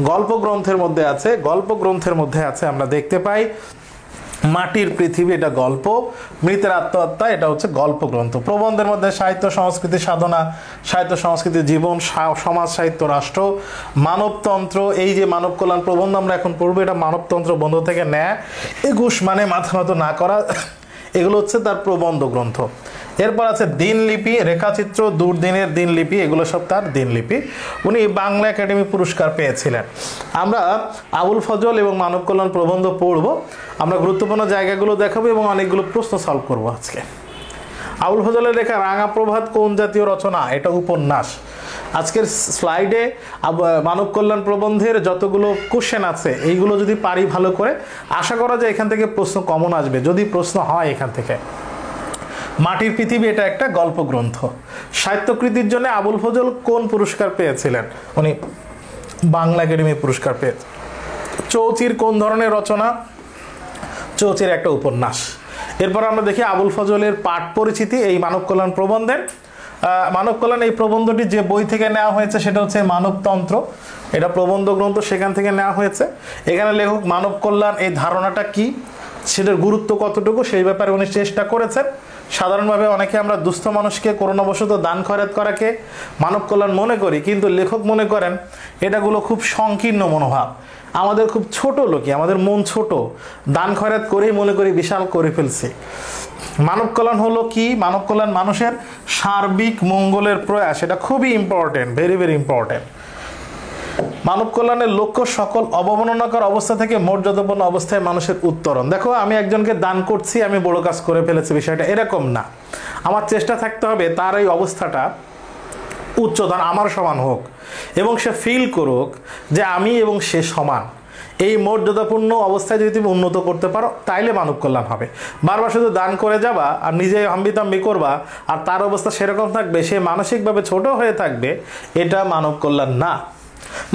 গল্প গ্রন্থের মধ্যে আছে আমরা দেখতে পাই মাটির পৃথিবী এটা গল্প, মৃতের আত্মহত্যা এটা হচ্ছে গল্প গ্রন্থ। প্রবন্ধের মধ্যে সাহিত্য সংস্কৃতি সাধনা, সাহিত্য সংস্কৃতি জীবন, সমাজ সাহিত্য রাষ্ট্র, মানবতন্ত্র। এই যে মানব কল্যাণ প্রবন্ধ আমরা এখন পড়বো এটা মানবতন্ত্র বন্ধ থেকে নেয়। ২১ মানে মাথা নত না করা, এগুলো হচ্ছে তার প্রবন্ধ গ্রন্থ। এরপর আছে দিনলিপি, রেখাচিত্র, দুর্দিনের দিনলিপি, এগুলো সব তার দিনলিপি। উনি বাংলা একাডেমি পুরস্কার পেয়েছিলেন। আমরা আবুল ফজল এবং মানব কল্যাণ প্রবন্ধ পড়ব, আমরা গুরুত্বপূর্ণ জায়গাগুলো দেখাবো এবং অনেকগুলো প্রশ্ন সলভ করব আজকে। আবুল ফজলের লেখা রাঙা প্রভাত কোন জাতীয় রচনা? এটা উপন্যাস। আজকের স্লাইডে মানব কল্যাণ প্রবন্ধের যতগুলো কোশ্চেন আছে এইগুলো যদি পারি ভালো করে, আশা করা যায় এখান থেকে প্রশ্ন কমন আসবে, যদি প্রশ্ন হয় এখান থেকে। মাটির পৃথিবী এটা একটা গল্প গ্রন্থ। সাহিত্যকৃতির জন্য আবুল ফজল কোন পুরস্কার পেয়েছিলেন? উনি বাংলা একাডেমি পুরস্কার পেয়েছেন। চৌচির কোন ধরনের রচনা? চৌচির একটা উপন্যাস। এরপর আমরা দেখি আবুল ফজলের পাঠ পরিচিতি এই মানব কল্যাণ প্রবন্ধের। মানব কল্যাণ এই প্রবন্ধটি যে বই থেকে নেওয়া হয়েছে সেটা হচ্ছে মানবতন্ত্র, এটা প্রবন্ধ গ্রন্থ, সেখান থেকে নেওয়া হয়েছে। এখানে লেখক মানব কল্যাণ এই ধারণাটা কি, সেটার গুরুত্ব কতটুকু সেই ব্যাপারে উনি চেষ্টা করেছেন। সাধারণভাবে অনেকে আমরা দুস্থ মানুষকে করুণাবশত দান খয়রাত করাকে মানব কল্যাণ মনে করি, কিন্তু লেখক মনে করেন এটাগুলো খুব সংকীর্ণ মনোভাব। আমাদের খুব ছোট লোকে, আমাদের মন ছোট, দান খয়রাত করেই মনে করি বিশাল করে ফেলছি। মানব কল্যাণ হলো কি? মানব কল্যাণ মানুষের সার্বিক মঙ্গলের প্রয়াস, এটা খুবই ইম্পর্টেন্ট, ভেরি ভেরি ইম্পর্টেন্ট। মানব কল্যাণের লক্ষ্য সকল অবমাননাকর অবস্থা থেকে মর্যাদাপূর্ণ অবস্থায় মানুষের উত্তরণ। দেখো, আমি একজনকে দান করছি, আমি বড় কাজ করে ফেলেছি, বিষয়টা এরকম না। আমার চেষ্টা থাকতে হবে তার এই অবস্থাটা উচ্চদান আমার সমান হোক এবং সে ফিল করুক যে আমি এবং সে সমান। এই মর্যাদাপূর্ণ অবস্থায় যদি তুমি উন্নত করতে পারো তাইলে মানব কল্যাণ হবে। বারবার শুধু দান করে যাবা আর নিজে হাম্বিতাম্বি করবা আর তার অবস্থা সেরকম থাকবে, সে মানসিকভাবে ছোট হয়ে থাকবে, এটা মানব কল্যাণ না।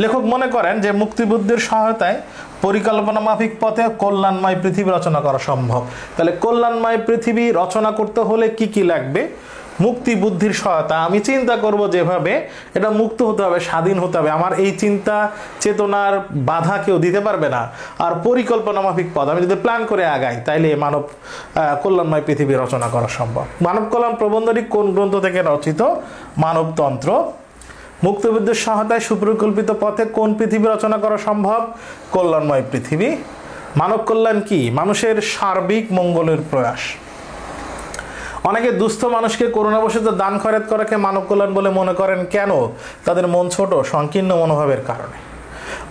লেখক মনে করেন যে মুক্তিবুদ্ধির সহায়তায় পরিকল্পনা মাফিক পথে কল্যাণময় পৃথিবী রচনা করা সম্ভব। তাহলে কল্যাণময় পৃথিবী রচনা করতে হলে কি কি লাগবে? মুক্তি বুদ্ধির সহায়তা। আমি চিন্তা করব যেভাবে, এটা মুক্ত হতে হবে, স্বাধীন হতে হবে, আমার এই চিন্তা চেতনার বাধা কেউ দিতে পারবে না। আর পরিকল্পনা মাফিক পথ, আমি যদি প্ল্যান করে আগাই তাইলে মানব কল্যাণময় পৃথিবী রচনা করা সম্ভব। মানব কল্যাণ প্রবন্ধটি কোন গ্রন্থ থেকে রচিত? মানবতন্ত্র। মুক্তিবুদ্ধির সহায়তায় সুপরিকল্পিত পথে কোন পৃথিবী রচনা করা সম্ভব? কল্যাণময় পৃথিবী। মানব কল্যাণ কি? মানুষের সার্বিক মঙ্গলের প্রয়াস। অনেকে দুস্থ মানুষকে করুণাবশত দান খয়রাত করাকে মানব কল্যাণ বলে মনে করেন। কেন? তাদের মন ছোট, সংকীর্ণ মনোভাবের কারণে।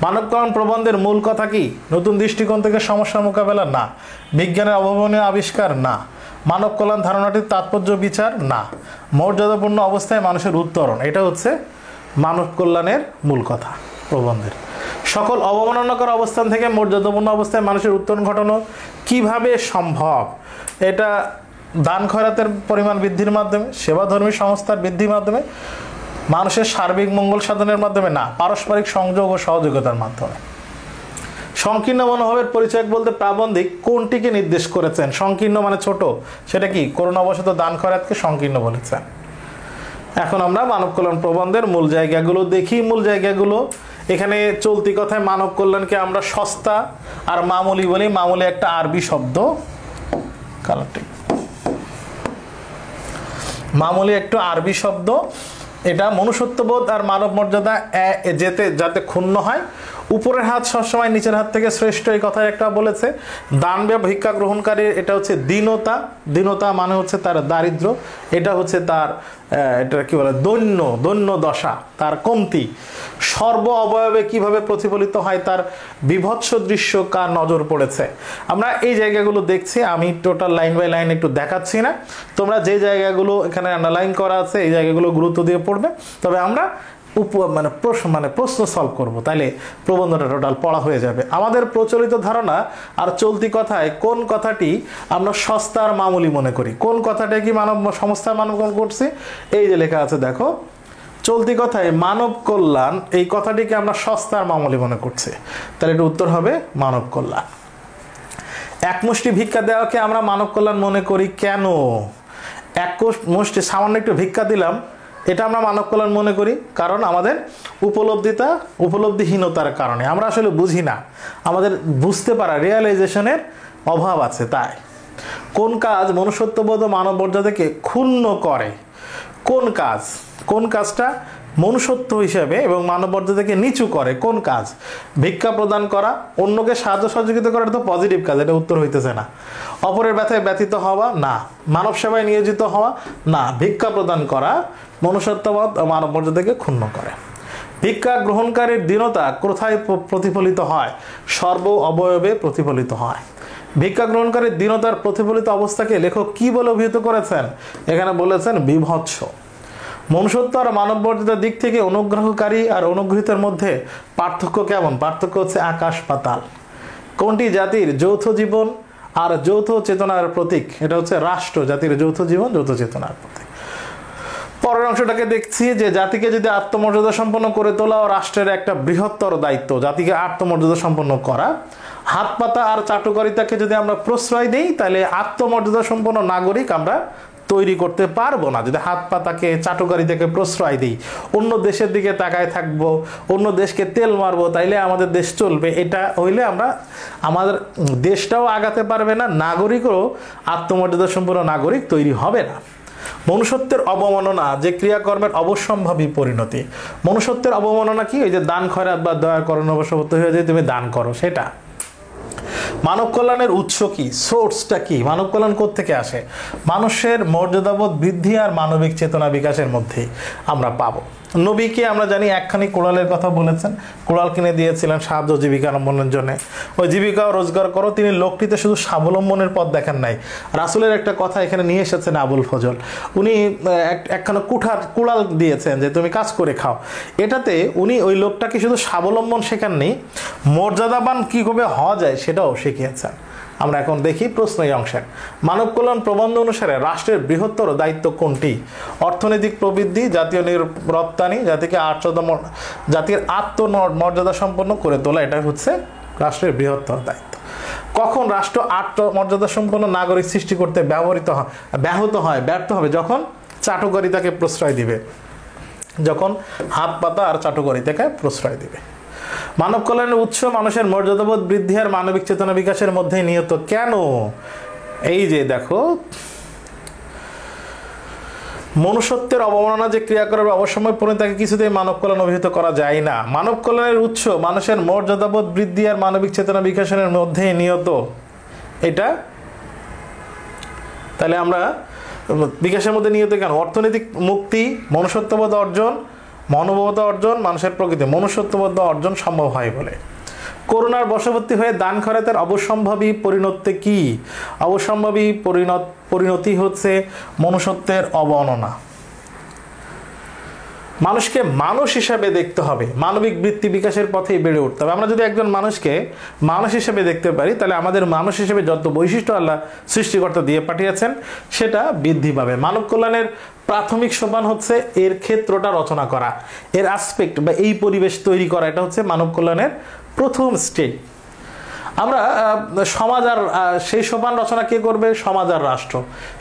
মানব কল্যাণ প্রবন্ধের মূল কথা কি? নতুন দৃষ্টিকোণ থেকে সমস্যার মোকাবেলা না। বিজ্ঞানের অভাবনীয় আবিষ্কার না। মানব কল্যাণ ধারণাটির তাৎপর্য বিচার না। মর্যাদাপূর্ণ অবস্থায় মানুষের উত্তরণ, এটা হচ্ছে মানব কল্যাণের মূল কথা প্রবন্ধের। সকল অবমাননাকর অবস্থান থেকে মর্যাদাপূর্ণ অবস্থায় মানুষের উত্তরণ ঘটানো কিভাবে সম্ভব? এটা দান খয়রাতের পরিমাণ বৃদ্ধির মাধ্যমে, সেবাধর্মী সংস্থার বৃদ্ধির মাধ্যমে, মানুষের সার্বিক মঙ্গল সাধনের মাধ্যমে না, পারস্পরিক সংযোগ ও সহযোগিতার মাধ্যমে। সংকীর্ণ মনোভাবের পরিচয় বলতে প্রাবন্ধিক কোনটিকে নির্দেশ করেছেন? সংকীর্ণ মানে ছোট, সেটা কি? করুণাবশত দান খয়রাতকে সংকীর্ণ বলেছেন। এখন আমরা মানব কল্যাণ প্রবন্ধের মূল জায়গাগুলো দেখি। মূল জায়গাগুলো এখানে চলতি কথায় মানব কল্যাণকে আমরা সস্তা আর মামুলি বলি। মামুলি একটা আরবি শব্দ, মামুলি একটু আরবি শব্দ। এটা মনুষ্যত্ববোধ আর মানব মর্যাদা যাতে ক্ষুণ্ণ হয় উপরের হাত সবসময় নিচের হাত থেকে শ্রেষ্ঠ, এই কথা একটা বলেছে। দান বা ভিক্ষা গ্রহণকারী এটা হচ্ছে দীনতা, দীনতা মানে হচ্ছে তার দারিদ্র, এটা হচ্ছে তার এটা কি বলে দৈন্য দশা, তার কমতি। সর্ব অবয়বে কিভাবে প্রতিফলিত হয় তার বিভৎস দৃশ্য কার নজর পড়েছে। আমরা এই জায়গাগুলো দেখছি, আমি টোটাল লাইন বাই লাইন একটু দেখাচ্ছি না, তোমরা যে জায়গাগুলো এখানে আন্ডারলাইন করা আছে এই জায়গাগুলো গুরুত্ব দিয়ে পড়বে। তবে আমরা প্রশ্ন সলভ করব, তাইলে প্রবন্ধটা টোটাল পড়া হয়ে যাবে। আমাদের প্রচলিত ধারণা আর চলতি কথায় কোন কথাটি আমরা সস্তার মামুলি মনে করি, কোন কথাটা কি মানব সংস্থার মানব করছি, এই যে লেখা আছে দেখো, চলতি কথায় মানব কল্যাণ এই কথাটিকে আমরা সস্তার মামুলি মনে করছি, তাহলে এটা উত্তর হবে মানব কল্যাণ। এক মুষ্টি ভিক্ষা দেওয়াকে আমরা মানব কল্যাণ মনে করি কেন? এক মুষ্টি সামান্য একটু ভিক্ষা দিলাম, এটা আমরা মানব কল্যাণ মনে করি কারণ আমাদের উপলব্ধিহীনতার কারণে, আমরা আসলে বুঝি না, আমাদের বুঝতে পারা রিয়েলাইজেশনের অভাব আছে। তাই কোন কাজ মনুষ্যত্ববোধ ও মানব মর্যাদাকে ক্ষুণ্ণ করে? কোন কাজটা মনুষ্যত্ব হিসেবে এবং মানব মর্যাদাকে নিচু করে? কোন কাজ? ভিক্ষা প্রদান করা, অন্যকে সাহায্য সহযোগিতা করা, এটা তো পজিটিভ কাজ, এটা উত্তর হইতেছে না। অপরের ব্যথায় ব্যথিত হওয়া, না। মানব সেবায় নিয়োজিত হওয়া, না। ভিক্ষা প্রদান করা মনুষ্যত্ববোধ ও মানব মর্যাদাকে ক্ষুণ্ণ করে। ভিক্ষা গ্রহণকারীর দীনতা কোথায় প্রতিফলিত হয়? সর্ব অবয়বে প্রতিফলিত হয়। ভিক্ষা গ্রহণকারীর দীনতার প্রতিফলিত অবস্থাকে লেখক কি বলে অভিহিত করেছেন? এখানে বলেছেন বিভৎস। মনুষ্যত্ব আর মানব মর্যাদার দিক থেকে অনুগ্রহকারী আর অনুগৃহীতের মধ্যে পার্থক্য কেমন? পার্থক্য হচ্ছে আকাশ পাতাল। কোনটি জাতির যৌথ জীবন আর যৌথ চেতনার প্রতীক? এটা হচ্ছে রাষ্ট্র জাতির যৌথ জীবন, যৌথ চেতনার প্রতীক। পরের অংশটাকে দেখছি যে জাতিকে যদি আত্মমর্যাদা সম্পন্ন করে তোলা ও রাষ্ট্রের একটা বৃহত্তর দায়িত্ব, জাতিকে আত্মমর্যাদা সম্পন্ন করা। হাত পাতা আর চাটুকারিতাকে যদি আমরা প্রশ্রয় দিই তাহলে আত্মমর্যাদা সম্পন্ন নাগরিক আমরা তৈরি করতে পারবো না। যদি হাত পাতাকে চাটুকারিতাকে প্রশ্রয় দিই, অন্য দেশের দিকে তাকায় থাকবো, অন্য দেশকে তেল মারবো, তাইলে আমাদের দেশ চলবে। এটা হইলে আমাদের দেশটাও আগাতে পারবে না, নাগরিকও আত্মমর্যাদা সম্পন্ন নাগরিক তৈরি হবে না। মনুষ্যত্বের অবমাননা যে ক্রিয়াকর্মের অবশ্যম্ভাবী পরিণতি। মনুষ্যত্বের অবমাননা কি? এই যে দান খয়রাত বা দয়া করণ অবশ্যবত হয়ে যায়, তুমি দান করো, সেটা। মানব কল্যাণের উৎস কি? সোর্সটা কি? মানব কল্যাণ কোত্থেকে আসে? মানুষের মর্যাদাবোধ বৃদ্ধি আর মানবিক চেতনা বিকাশের মধ্যেই আমরা পাবো। নবীকে আমরা জানি একখানি কোড়ালের কথা বলেছেন, কোড়াল কিনে দিয়েছিলেন সাহায্য জীবিকা অবলম্বনের জন্য, ওই জীবিকাও রোজগার করো। তিনি লোকটিতে শুধু স্বাবলম্বনের পথ দেখেন নাই, রাসূলের একটা কথা এখানে নিয়ে এসেছেন আবুল ফজল, উনি একখানা কুড়াল দিয়েছেন যে তুমি কাজ করে খাও। এটাতে উনি ওই লোকটাকে শুধু স্বাবলম্বন শেখাননি, মর্যাদাবান কীভাবে হওয়া যায় সেটাও শিখিয়েছেন। আমরা এখন দেখি প্রশ্ন এই অংশের। মানব কল্যাণ প্রবন্ধ অনুসারে রাষ্ট্রের বৃহত্তর দায়িত্ব কোনটি? অর্থনৈতিক প্রবৃদ্ধি, জাতীয় রপ্তানি, জাতির আত্মমর্যাদা সম্পন্ন করে তোলা, এটা হচ্ছে রাষ্ট্রের বৃহত্তর দায়িত্ব। কখন রাষ্ট্র আত্মমর্যাদা সম্পন্ন নাগরিক সৃষ্টি করতে ব্যর্থ হবে? যখন চাটুকারিতাকে প্রশ্রয় দিবে, যখন হাত পাতা আর চাটুকারিতাকে প্রশ্রয় দিবে। মানব কল্যাণের উৎস মানুষের মর্যাদাবোধ বৃদ্ধি আর মানবিক চেতনা বিকাশের মধ্যে নিহত। কেন? এই যে দেখো, মনুষ্যত্বের অবমাননা যে ক্রিয়াকর্মের অবশ্যম্ভাবী পরিণতিকে কিছুতেই মানব কল্যাণ অভিহিত করা যায় না। মানব কল্যাণের উৎস মানুষের মর্যাদাবোধ বৃদ্ধি আর মানবিক চেতনা বিকাশের মধ্যে নিহত, এটা তাহলে আমরা বিকাশের মধ্যে নিহত কেন? অর্থনৈতিক মুক্তি, মনুষ্যত্ববোধ অর্জন, মানবতা অর্জন, মানুষের প্রকৃতি, মনুষ্যত্ববোধ অর্জন সম্ভব হয় বলে। করুণার বশবর্তী হয়ে দান খয়রাতের অবশ্যম্ভাবী পরিণতি কি? অবশ্যম্ভাবী পরিণতি হচ্ছে মনুষ্যত্বের অবমাননা। মানুষকে মানুষ হিসাবে দেখতে হবে, মানবিক বৃত্তি বিকাশের পথেই বেড়ে উঠতে হবে। আমরা যদি একজন মানুষকে মানুষ হিসেবে দেখতে পারি তাহলে আমাদের মানুষ হিসেবে যত বৈশিষ্ট্য আল্লাহ সৃষ্টিকর্তা দিয়ে পাঠিয়েছেন সেটা বৃদ্ধি পাবে। মানব কল্যাণের প্রাথমিক সোপান হচ্ছে এর ক্ষেত্রটা রচনা করা, এর অ্যাসপেক্ট বা এই পরিবেশ তৈরি করা, এটা হচ্ছে মানব কল্যাণের প্রথম স্টেজ। আমরা সমাজ আর সেই সোপান রচনা কে করবে? সমাজ আর রাষ্ট্র।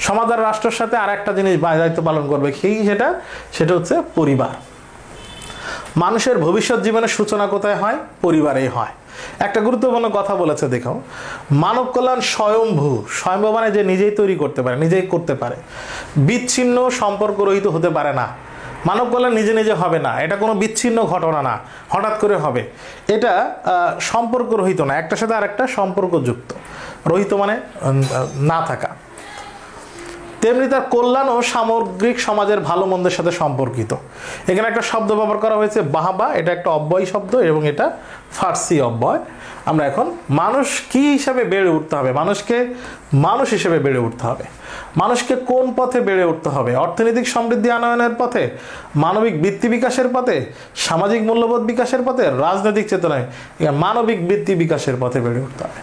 সমাজ আর রাষ্ট্রের সাথে আর একটা জিনিস দায়িত্ব পালন করবে, সেটা হচ্ছে পরিবার। মানুষের ভবিষ্যৎ জীবনের সূচনা কোথায় হয়? পরিবারেই হয়। একটা গুরুত্বপূর্ণ কথা বলেছে দেখো, মানব কল্যাণ স্বয়ম্ভূ মানে যে নিজেই তৈরি করতে পারে, নিজেই করতে পারে, বিচ্ছিন্ন সম্পর্ক রহিত হতে পারে না। মানব কল্যাণ নিজে নিজে হবে না, এটা কোনো বিচ্ছিন্ন ঘটনা না, হঠাৎ করে হবে। এটা সম্পর্ক রহিত না, একটার সাথে আর একটা সম্পর্কযুক্ত। রহিত মানে না থাকা। তেমনি তার কল্যাণ ও সামগ্রিক সমাজের ভালো মন্দের সাথে সম্পর্কিত। এখানে একটা শব্দ ব্যবহার করা হয়েছে বাহবা, এটা একটা অব্যয় শব্দ এবং এটা ফার্সি অব্যয়। আমরা এখন মানুষ কি হিসাবে বেড়ে উঠতে হবে, মানুষকে মানুষ হিসেবে বেড়ে উঠতে হবে। মানুষকে কোন পথে বেড়ে উঠতে হবে? অর্থনৈতিক সমৃদ্ধি আনয়নের পথে, মানবিক বৃত্তি বিকাশের পথে, সামাজিক মূল্যবোধ বিকাশের পথে, রাজনৈতিক চেতনায়, মানবিক বৃত্তি বিকাশের পথে বেড়ে উঠতে হবে।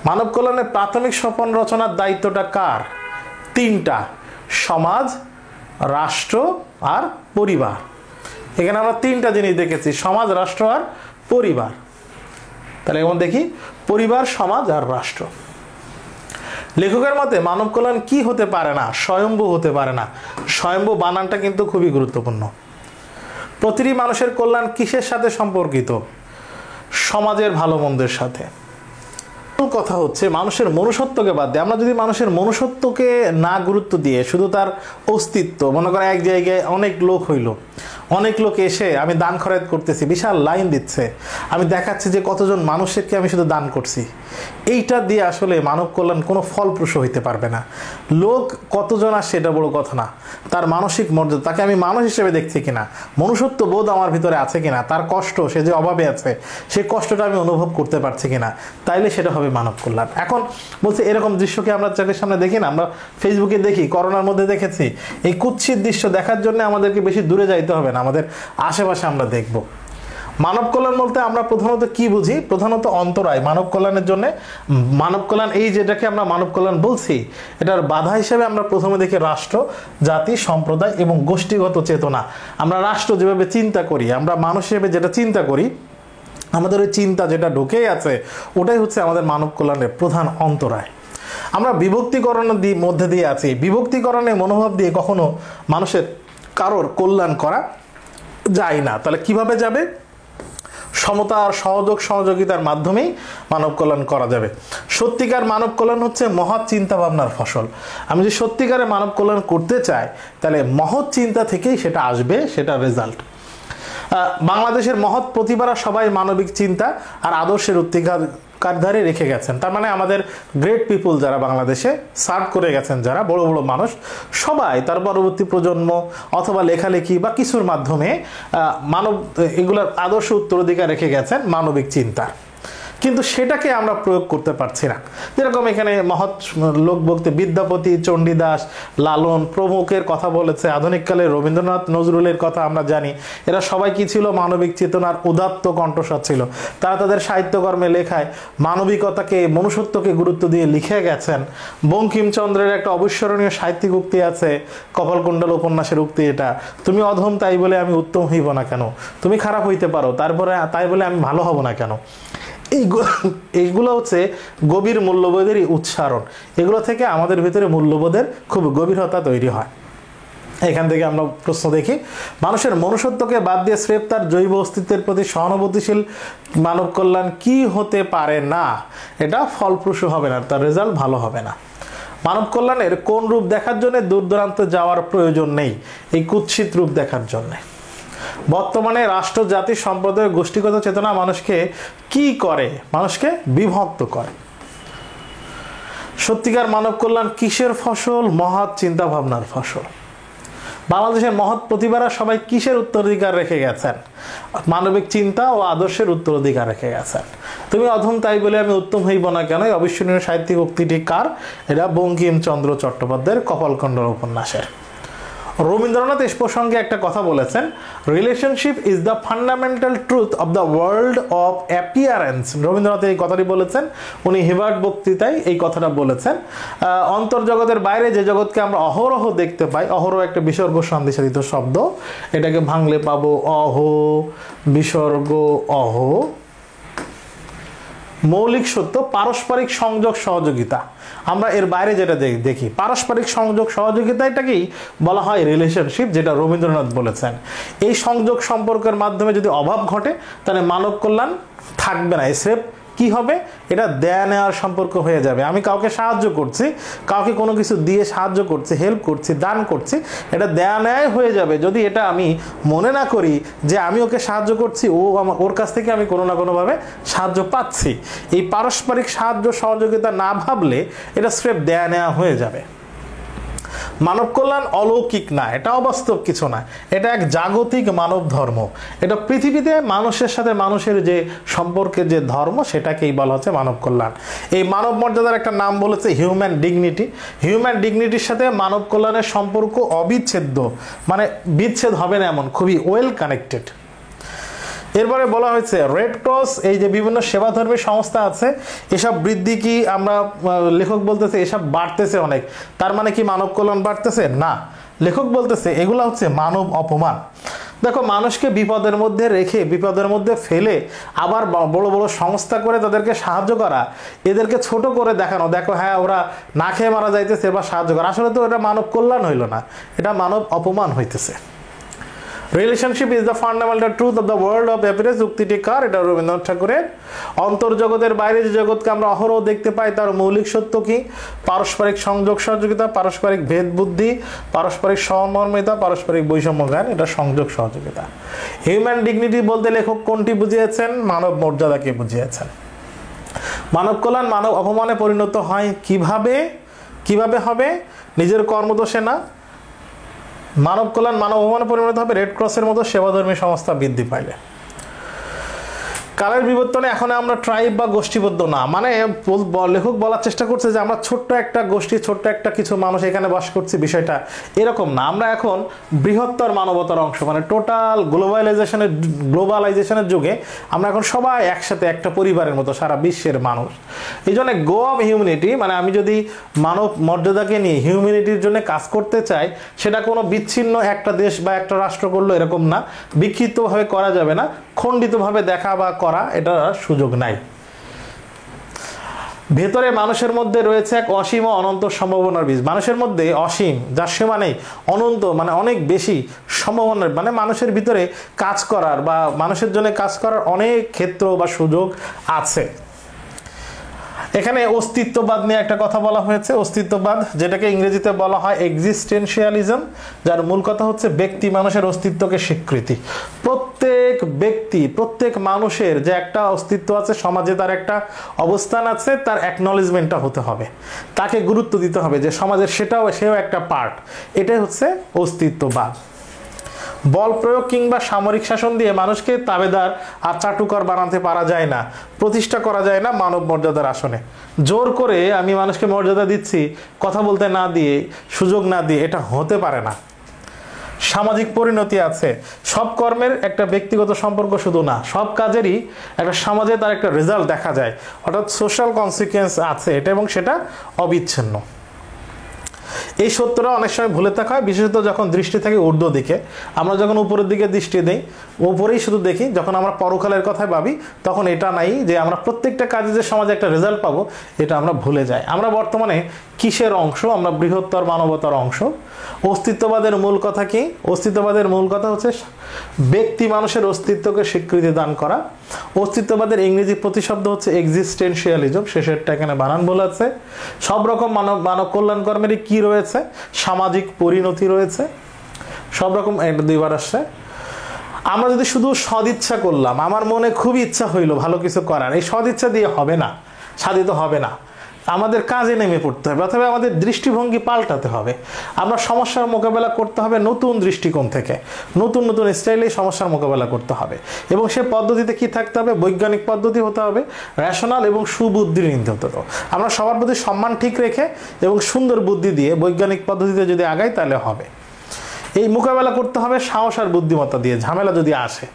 মানব কল্যাণের প্রাথমিক স্বপন রচনার দায়িত্বটা কার? তিনটা: সমাজ, রাষ্ট্র আর পরিবার। এখানে আমরা তিনটা জিনিস দেখেছি, সমাজ, রাষ্ট্র আর পরিবার। তাহলে এখন দেখি পরিবার, সমাজ আর রাষ্ট্র। লেখকের মতে মানব কল্যাণ কি হতে পারে না? স্বয়ম্ভু হতে পারে না। স্বয়ম্ভু বানানটা কিন্তু খুবই গুরুত্বপূর্ণ। প্রতিটি মানুষের কল্যাণ কিসের সাথে সম্পর্কিত? সমাজের ভালো মন্দের সাথে। কথা হচ্ছে মানুষের মনুষ্যত্বকে বাদ দিয়ে, আমরা যদি মানুষের মনুষ্যত্বকে না গুরুত্ব দিয়ে শুধু তার অস্তিত্ব, মনে করে এক জায়গায় অনেক লোক হইল, অনেক লোক এসে আমি দান খরচ করতেছি, বিশাল লাইন দিচ্ছে, আমি দেখাচ্ছি যে কতজন মানুষকে আমি শুধু দান করছি, এইটা দিয়ে আসলে মানব কল্যাণ কোনো ফলপ্রসূ হইতে পারবে না। লোক কতজন আসছে এটা বড় কথা না, তার মানসিক মর্যাদা, তাকে আমি মানুষ হিসেবে দেখছি কিনা, মনুষ্যত্ব বোধ আমার ভিতরে আছে কিনা, তার কষ্ট, সে যে অভাবে আছে সেই কষ্টটা আমি অনুভব করতে পারছি কিনা, তাইলে সেটা হবে মানব কল্যাণ। এখন বলছে এরকম দৃশ্যকে আমরা চোখের সামনে দেখি না, আমরা ফেসবুকে দেখি, করোনার মধ্যে দেখেছি। এই কুৎসিত দৃশ্য দেখার জন্য আমাদেরকে বেশি দূরে যাইতে হবে না, আমাদের আশেপাশে আমরা দেখব। মানব কল্যাণ বলতে আমরা প্রধানত কি বুঝি? প্রধানত অন্তরায়। মানব কল্যাণের জন্য মানব কল্যাণ, এই যেটাকে আমরা মানব কল্যাণ বলছি, এটার বাধা হিসেবে আমরা প্রথমে দেখি রাষ্ট্র, জাতি, সম্প্রদায় এবং গোষ্ঠীগত চেতনা। আমরা রাষ্ট্র যেভাবে চিন্তা করি, আমরা মানুষ হিসেবে যেটা চিন্তা করি, আমাদের ওই চিন্তা যেটা ঢুকেই আছে, ওটাই হচ্ছে আমাদের মানব কল্যাণের প্রধান অন্তরায়। আমরা বিভক্তিকরণের মধ্যে দিয়ে আছি। বিভক্তিকরণের মনোভাব দিয়ে কখনো মানুষের কারোর কল্যাণ করা যায় না। তাহলে কিভাবে যাবে? সমতা আর সহযোগিতার মাধ্যমেই মানব কল্যাণ করা যাবে। সত্যিকার মানব কল্যাণ হচ্ছে মহৎ চিন্তা ভাবনার ফসল। আমি যদি সত্যিকারে মানব কল্যাণ করতে চাই, তাহলে মহৎ চিন্তা থেকেই সেটা আসবে, সেটা রেজাল্ট। বাংলাদেশের মহৎ প্রতিভারা সবাই মানবিক চিন্তা আর আদর্শের উত্তরাধিকারী রেখে গেছেন। তার মানে আমাদের গ্রেট পিপুল যারা বাংলাদেশে সার্ভ করে গেছেন, যারা বড় বড় মানুষ, সবাই তার পরবর্তী প্রজন্ম অথবা লেখালেখি বা কিছুর মাধ্যমে এগুলোর আদর্শ উত্তরাধিকার রেখে গেছেন মানবিক চিন্তার। কিন্তু সেটাকে আমরা প্রয়োগ করতে পারছি না। যেরকম এখানে মহৎ লোক বলতে বিদ্যাপতি, চণ্ডীদাস, লালন প্রমুখের কথা বলেছে। আধুনিককালে রবীন্দ্রনাথ, নজরুলের কথা আমরা জানি। এরা সবাই কি ছিল? মানবিক চেতনার উদাত্ত কণ্ঠস্বর ছিল। তারা তাদের সাহিত্যকর্মে লেখায় মানবিকতাকে, মনুষ্যত্বকে গুরুত্ব দিয়ে লিখে গেছেন। বঙ্কিমচন্দ্রের একটা অবিস্মরণীয় সাহিত্যিক উক্তি আছে, কপালকুণ্ডল উপন্যাসের উক্তি এটা, তুমি অধম তাই বলে আমি উত্তম হইব না কেন, তুমি খারাপ হইতে পারো তাই বলে আমি ভালো হব না কেন। এইগুলো হচ্ছে গভীর মূল্যবোধেরই উচ্চারণ। এগুলো থেকে আমাদের ভিতরে মূল্যবোধের খুব গভীরতা তৈরি হয়। এখান থেকে আমরা প্রশ্ন দেখি, মানুষের মনুষ্যত্বকে বাদ দিয়ে স্রেফ তার জৈব অস্তিত্বের প্রতি সহানুভূতিশীল মানব কল্যাণ কি হতে পারে না? এটা ফলপ্রসূ হবে না, তার রেজাল্ট ভালো হবে না। মানব কল্যাণের কোন রূপ দেখার জন্য দূর দূরান্তে যাওয়ার প্রয়োজন নেই? এই কুৎসিত রূপ দেখার জন্য। বর্তমানে রাষ্ট্র, জাতি, সম্প্রদায়, গোষ্ঠীগত চেতনা মানুষকে কি করে? মানুষকে বিভক্ত করে। সত্যিকার মানব কল্যাণ কিসের ফসল? মহৎ চিন্তা ভাবনার ফসল। বাংলাদেশের মহৎ প্রতিভারা সবাই কিসের উত্তরাধিকার রেখে গেছেন? মানবিক চিন্তা ও আদর্শের উত্তরাধিকার রেখে গেছেন। তুমি অধম তাই বলে আমি উত্তম হইব না কেন, এই অবিস্মরণীয় সাহিত্যিক উক্তিটি কার? এটা বঙ্কিমচন্দ্র চট্টোপাধ্যায়ের কপালকুণ্ডল উপন্যাসের। রবীন্দ্রনাথ এই প্রসঙ্গে একটা কথা বলেছেন, relationship is the fundamental truth of the world of appearance. Rabindranath এই কথাটি বলেছেন, উনি হিবার্ট বক্তৃতায় এই কথাটা বলেছেন। অন্তর্জগতের বাইরে যে জগৎকে আমরা অহরহ দেখতে পাই, অহরহ একটা বিসর্গ সন্ধিসাধিত শব্দ, এটাকে ভাঙলে পাবো অহ, বিসর্গ অহ। মৌলিক সত্য, পারস্পরিক সংযোগ সহযোগিতা। আমরা এর বাইরে যেটা দেখি, পারস্পরিক সংযোগ সহযোগিতা, এটাকেই বলা হয় রিলেশনশিপ, যেটা রবীন্দ্রনাথ বলেছেন। এই সংযোগ সম্পর্কের মাধ্যমে যদি অভাব ঘটে, তাহলে মানব কল্যাণ থাকবে না। স্রেফ কি হবে, এটা দেয়া নেওয়ার সম্পর্ক হয়ে যাবে। আমি কাউকে সাহায্য করছি, কাউকে কোনো কিছু দিয়ে সাহায্য করছি, হেল্প করছি, দান করছি, এটা দেয়া নেয় হয়ে যাবে যদি এটা আমি মনে না করি যে আমি ওকে সাহায্য করছি, ওর কাছ থেকে আমি কোনো না কোনোভাবে সাহায্য পাচ্ছি। এই পারস্পরিক সাহায্য সহযোগিতা না ভাবলে এটা স্রেফ দেয়া নেওয়া হয়ে যাবে। মানব কল্যাণ অলৌকিক না, এটা অবাস্তব কিছু না, এটা এক জাগতিক মানব ধর্ম। এটা পৃথিবীতে মানুষের সাথে মানুষের যে সম্পর্কের যে ধর্ম, সেটাকেই বলা হচ্ছে মানব কল্যাণ। এই মানব মর্যাদার একটা নাম বলেছে হিউম্যান ডিগনিটি। হিউম্যান ডিগনিটির সাথে মানব কল্যাণের সম্পর্ক অবিচ্ছেদ্য, মানে বিচ্ছেদ হবে না এমন, খুবই ওয়েল কানেক্টেড। এরপরে বলা হয়েছে রেড ক্রস, এই যে বিভিন্ন সেবাধর্মী সংস্থা আছে, এসব বৃদ্ধি কি আমরা, লেখক বলতেছে এসব বাড়তেছে অনেক, তার মানে কি মানব কল্যাণ বাড়তেছে? না, লেখক বলতেছে এগুলো হচ্ছে মানব অপমান। দেখো, মানুষকে বিপদের মধ্যে রেখে, বিপদের মধ্যে ফেলে আবার বড় বড় সংস্থা করে তাদেরকে সাহায্য করা, এদেরকে ছোট করে দেখানো, দেখো হ্যাঁ ওরা না খেয়ে মারা যাইতেছে এবার সাহায্য করা, আসলে তো এটা মানব কল্যাণ হইল না, এটা মানব অপমান হইতেছে। Relationship is the fundamental truth of the world of happiness, উক্তিটি কার? এটা রবীন্দ্রনাথ ঠাকুরের। অন্তর্জগতের বাইরে যে জগৎকে আমরা অহরহ দেখতে পাই তার মৌলিক সত্য কি? পারস্পরিক সংযোগ সহযোগিতা, পারস্পরিক ভেদ বুদ্ধি, পারস্পরিক সমমর্মিতা, পারস্পরিক বৈষম্য জ্ঞান, এটা সংযোগ সহযোগিতা। হিউম্যান ডিগনিটি বলতে লেখক কোনটি বুঝিয়েছেন? মানব মর্যাদাকে বুঝিয়েছেন। মানব কল্যাণ মানব অপমানে পরিণত হয় কিভাবে? কিভাবে হবে? নিজের কর্মদোষে না। মানব কল্যাণ মানব অপমানে পরিণত হবে রেড ক্রসের মতো সেবাধর্মী সংস্থা বৃদ্ধি পাইলে। কালের বিবর্তনে এখন আমরা ট্রাইব বা গোষ্ঠীবদ্ধ না, মানে লেখক বলার চেষ্টা করছে যে আমরা ছোট্ট একটা গোষ্ঠী, ছোট্ট একটা কিছু মানুষ এখানে বাস করছি, বিষয়টা এরকম না। আমরা এখন বৃহত্তর মানবতার অংশ, মানে টোটাল গ্লোবালাইজেশনের যুগে আমরা এখন সবাই একসাথে একটা পরিবারের মতো, সারা বিশ্বের মানুষ। এই জন্য গো অফ হিউম্যানিটি, মানে আমি যদি মানব মর্যাদাকে নিয়ে হিউম্যানিটির জন্য কাজ করতে চাই, সেটা কোনো বিচ্ছিন্ন একটা দেশ বা একটা রাষ্ট্র করলো এরকম না, বিক্ষিপ্তভাবে করা যাবে না, খণ্ডিতভাবে দেখা বা করা, এটা সুযোগ নাই। ভেতরে মানুষের মধ্যে রয়েছে এক অসীম ও অনন্ত সম্ভাবনার বীজ। মানুষের মধ্যে অসীম, যার সীমা নেই, অনন্ত মানে অনেক বেশি সম্ভাবনার, মানে মানুষের ভিতরে কাজ করার বা মানুষের জন্য কাজ করার অনেক ক্ষেত্র বা সুযোগ আছে। এখানে অস্তিত্ববাদ নিয়ে একটা কথা বলা হয়েছে। অস্তিত্ববাদ, যেটাকে ইংরেজিতে বলা হয় এক্সিস্টেন্সিয়ালিজম, যার মূল কথা হচ্ছে ব্যক্তি মানুষের অস্তিত্বকে স্বীকৃতি। প্রত্যেক ব্যক্তি, প্রত্যেক মানুষের যে একটা অস্তিত্ব আছে, সমাজে তার একটা অবস্থান আছে, তার অ্যাকনলেজমেন্টটা হতে হবে, তাকে গুরুত্ব দিতে হবে যে সমাজের সেও একটা পার্ট। এটাই হচ্ছে অস্তিত্ববাদ। বল প্রয়োগ কিংবা সামরিক শাসন দিয়ে মানুষকে তাবেদার আর চাটুকার বানাতে পারা যায় না, প্রতিষ্ঠা করা যায় না মানব মর্যাদার আসনে। জোর করে আমি মানুষকে মর্যাদা দিচ্ছি, কথা বলতে না দিয়ে, সুযোগ না দিয়ে, এটা হতে পারে না। সামাজিক পরিণতি আছে, সব কর্মের একটা ব্যক্তিগত সম্পর্ক শুধু না, সব কাজেরই একটা সমাজে তার একটা রেজাল্ট দেখা যায়, অর্থাৎ সোশ্যাল কনসিকুয়েন্স আছে এটা, এবং সেটা অবিচ্ছিন্ন। এই সত্যটা অনেক সময় ভুলে থাকা হয়, বিশেষত যখন দৃষ্টি থাকে ঊর্ধ্ব দিকে। আমরা যখন উপরের দিকে দৃষ্টি দিই, উপরেই শুধু দেখি, যখন আমরা পরকালের কথায় ভাবি তখন এটা নাই যে আমরা প্রত্যেকটা কাজে যে সমাজে একটা রেজাল্ট পাবো, এটা আমরা ভুলে যাই। আমরা বর্তমানে কিসের অংশ? আমরা বৃহত্তর মানবতার অংশ। অস্তিত্ববাদের মূল কথা কি? অস্তিত্ববাদের মূল কথা হচ্ছে ব্যক্তি মানুষের অস্তিত্বকে স্বীকৃতি দান করা। অস্তিত্ববাদের ইংরেজি প্রতিশব্দ হচ্ছে এক্সিস্টেন্সিয়ালিজম, শেষেরটা এখানে বানান বলা আছে। সব রকম মানব কল্যাণ কর্মেরই কি রয়েছে? সামাজিক পরিণতি রয়েছে। সব রকম, এটা দুইবার আসছে। আমরা যদি শুধু সদিচ্ছা করলাম, আমার মনে খুব ইচ্ছা হইলো ভালো কিছু করার, এই সদিচ্ছা দিয়ে হবে না, সাধিত হবে না। আমাদের কাজে নেমে পড়তে হবে, অথবা আমাদের দৃষ্টিভঙ্গি পাল্টাতে হবে। আমরা সমস্যার মোকাবেলা করতে হবে নতুন দৃষ্টিকোণ থেকে, নতুন নতুন স্টাইলে সমস্যার মোকাবেলা করতে হবে। এবং সে পদ্ধতিতে কি থাকতে হবে? বৈজ্ঞানিক পদ্ধতি হতে হবে, রেশনাল এবং সুবুদ্ধির নিয়ন্ত্রিত। আমরা সবার প্রতি সম্মান ঠিক রেখে এবং সুন্দর বুদ্ধি দিয়ে বৈজ্ঞানিক পদ্ধতিতে যদি আগাই তাহলে হবে। এই মোকাবেলা করতে হবে সাহস আর বুদ্ধিমত্তা দিয়ে, ঝামেলা যদি আসে।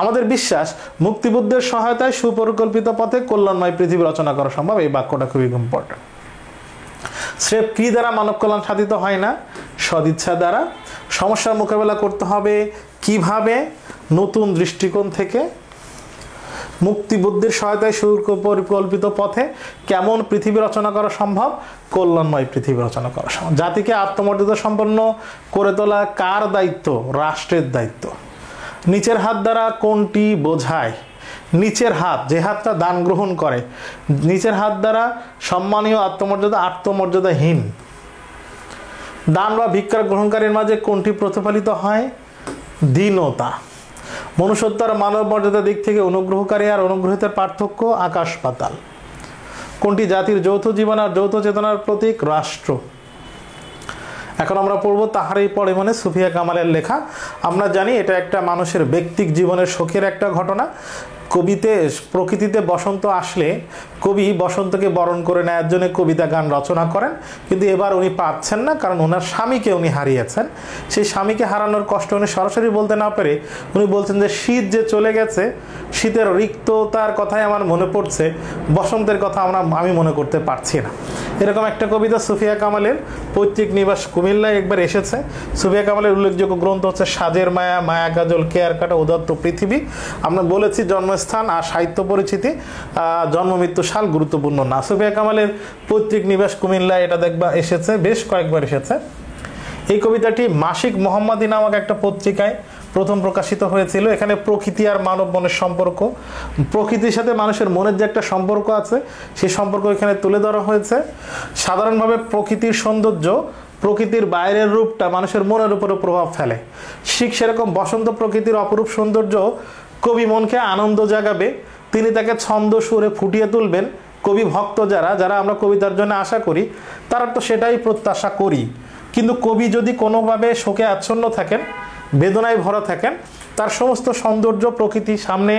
আমাদের বিশ্বাস মুক্তিযুদ্ধের সহায়তায় সুপরিকল্পিত পথে কল্যাণময় পৃথিবী রচনা করা সম্ভব। এই বাক্যটা খুবই ইম্পর্টেন্ট। স্রেফ কি দ্বারা মানব কল্যাণ সাধিত হয় না? সদিচ্ছা দ্বারা। সমস্যার মোকাবেলা করতে হবে কিভাবে? নতুন দৃষ্টিকোণ থেকে। মুক্তিযুদ্ধের সহায়তায় সুপরিকল্পিত পথে কেমন পৃথিবী রচনা করা সম্ভব? কল্যাণময় পৃথিবী রচনা করা সম্ভব। জাতিকে আত্মমর্যাদা সম্পন্ন করে তোলা কার দায়িত্ব? রাষ্ট্রের দায়িত্ব। নিচের হাত দ্বারা কোনটি বোঝায়? নিচের হাত, যে হাতটা দান গ্রহণ করে, নিচের হাত দ্বারা সম্মানীয়, আত্মমর্যাদাহীন। দান বা ভিক্ষা গ্রহণকারীর মাঝে কোনটি প্রতিফলিত হয়? দীনতা। মনুষ্যত্ব আর মানব মর্যাদার দিক থেকে অনুগ্রহকারী আর অনুগ্রহিতের পার্থক্য আকাশ পাতাল। কোনটি জাতির যৌথ জীবন আর যৌথ চেতনার প্রতীক? রাষ্ট্র। এখন আমরা পড়ব তাহারই পরে মনে, সুফিয়া কামালের লেখা। আমরা জানি এটা একটা মানুষের ব্যক্তিক জীবনের শোকের একটা ঘটনা। কবিতে প্রকৃতিতে বসন্ত আসলে কবি বসন্তকে বরণ করে নেওয়ার জন্য কবিতা গান রচনা করেন, কিন্তু এবার উনি পাচ্ছেন না, কারণ ওনার স্বামীকে উনি হারিয়েছেন। সেই স্বামীকে হারানোর কষ্ট উনি সরাসরি বলতে না পেরে উনি বলছেন যে শীত যে চলে গেছে, শীতের রিক্ততার কথাই আমার মনে পড়ছে, বসন্তের কথা আমি মনে করতে পারছি না। এরকম একটা কবিতা সুফিয়া কামালের পৈতৃক নিবাস কুমিল্লায় একবার এসেছে। সুফিয়া কামালের উল্লেখযোগ্য গ্রন্থ হচ্ছে সাজের মায়া, মায়া কাজল, কেয়ার কাটা, উদাত্ত পৃথিবী। আমরা বলেছি জন্মস্থান আর সাহিত্য পরিচিতি, জন্ম মৃত্যু সাল গুরুত্বপূর্ণ না। সুফিয়া কামালের পৈতৃক নিবাস কুমিল্লায় এটা দেখবা এসেছে, বেশ কয়েকবার এসেছে। এই কবিতাটি মাসিক মোহাম্মদী নামক একটা পত্রিকায় প্রথম প্রকাশিত হয়েছিল। এখানে প্রকৃতি আর মানব মনের সম্পর্ক, প্রকৃতির সাথে মানুষের মনের যে একটা সম্পর্ক আছে সেই সম্পর্ক এখানে তুলে ধরা হয়েছে। সাধারণভাবে প্রকৃতির সৌন্দর্য, প্রকৃতির বাইরের রূপটা মানুষের মনের উপরে প্রভাব ফেলে। ঠিক সেরকম বসন্ত প্রকৃতির অপরূপ সৌন্দর্য কবি মনকে আনন্দ জাগাবে, তিনি তাকে ছন্দ সুরে ফুটিয়ে তুলবেন। কবি ভক্ত যারা আমরা কবিতার জন্য আশা করি, তারা তো সেটাই প্রত্যাশা করি। কিন্তু কবি যদি কোনোভাবে শোকে আচ্ছন্ন থাকেন, বেদনায় ভরা থাকেন, তার সমস্ত সৌন্দর্য প্রকৃতি সামনে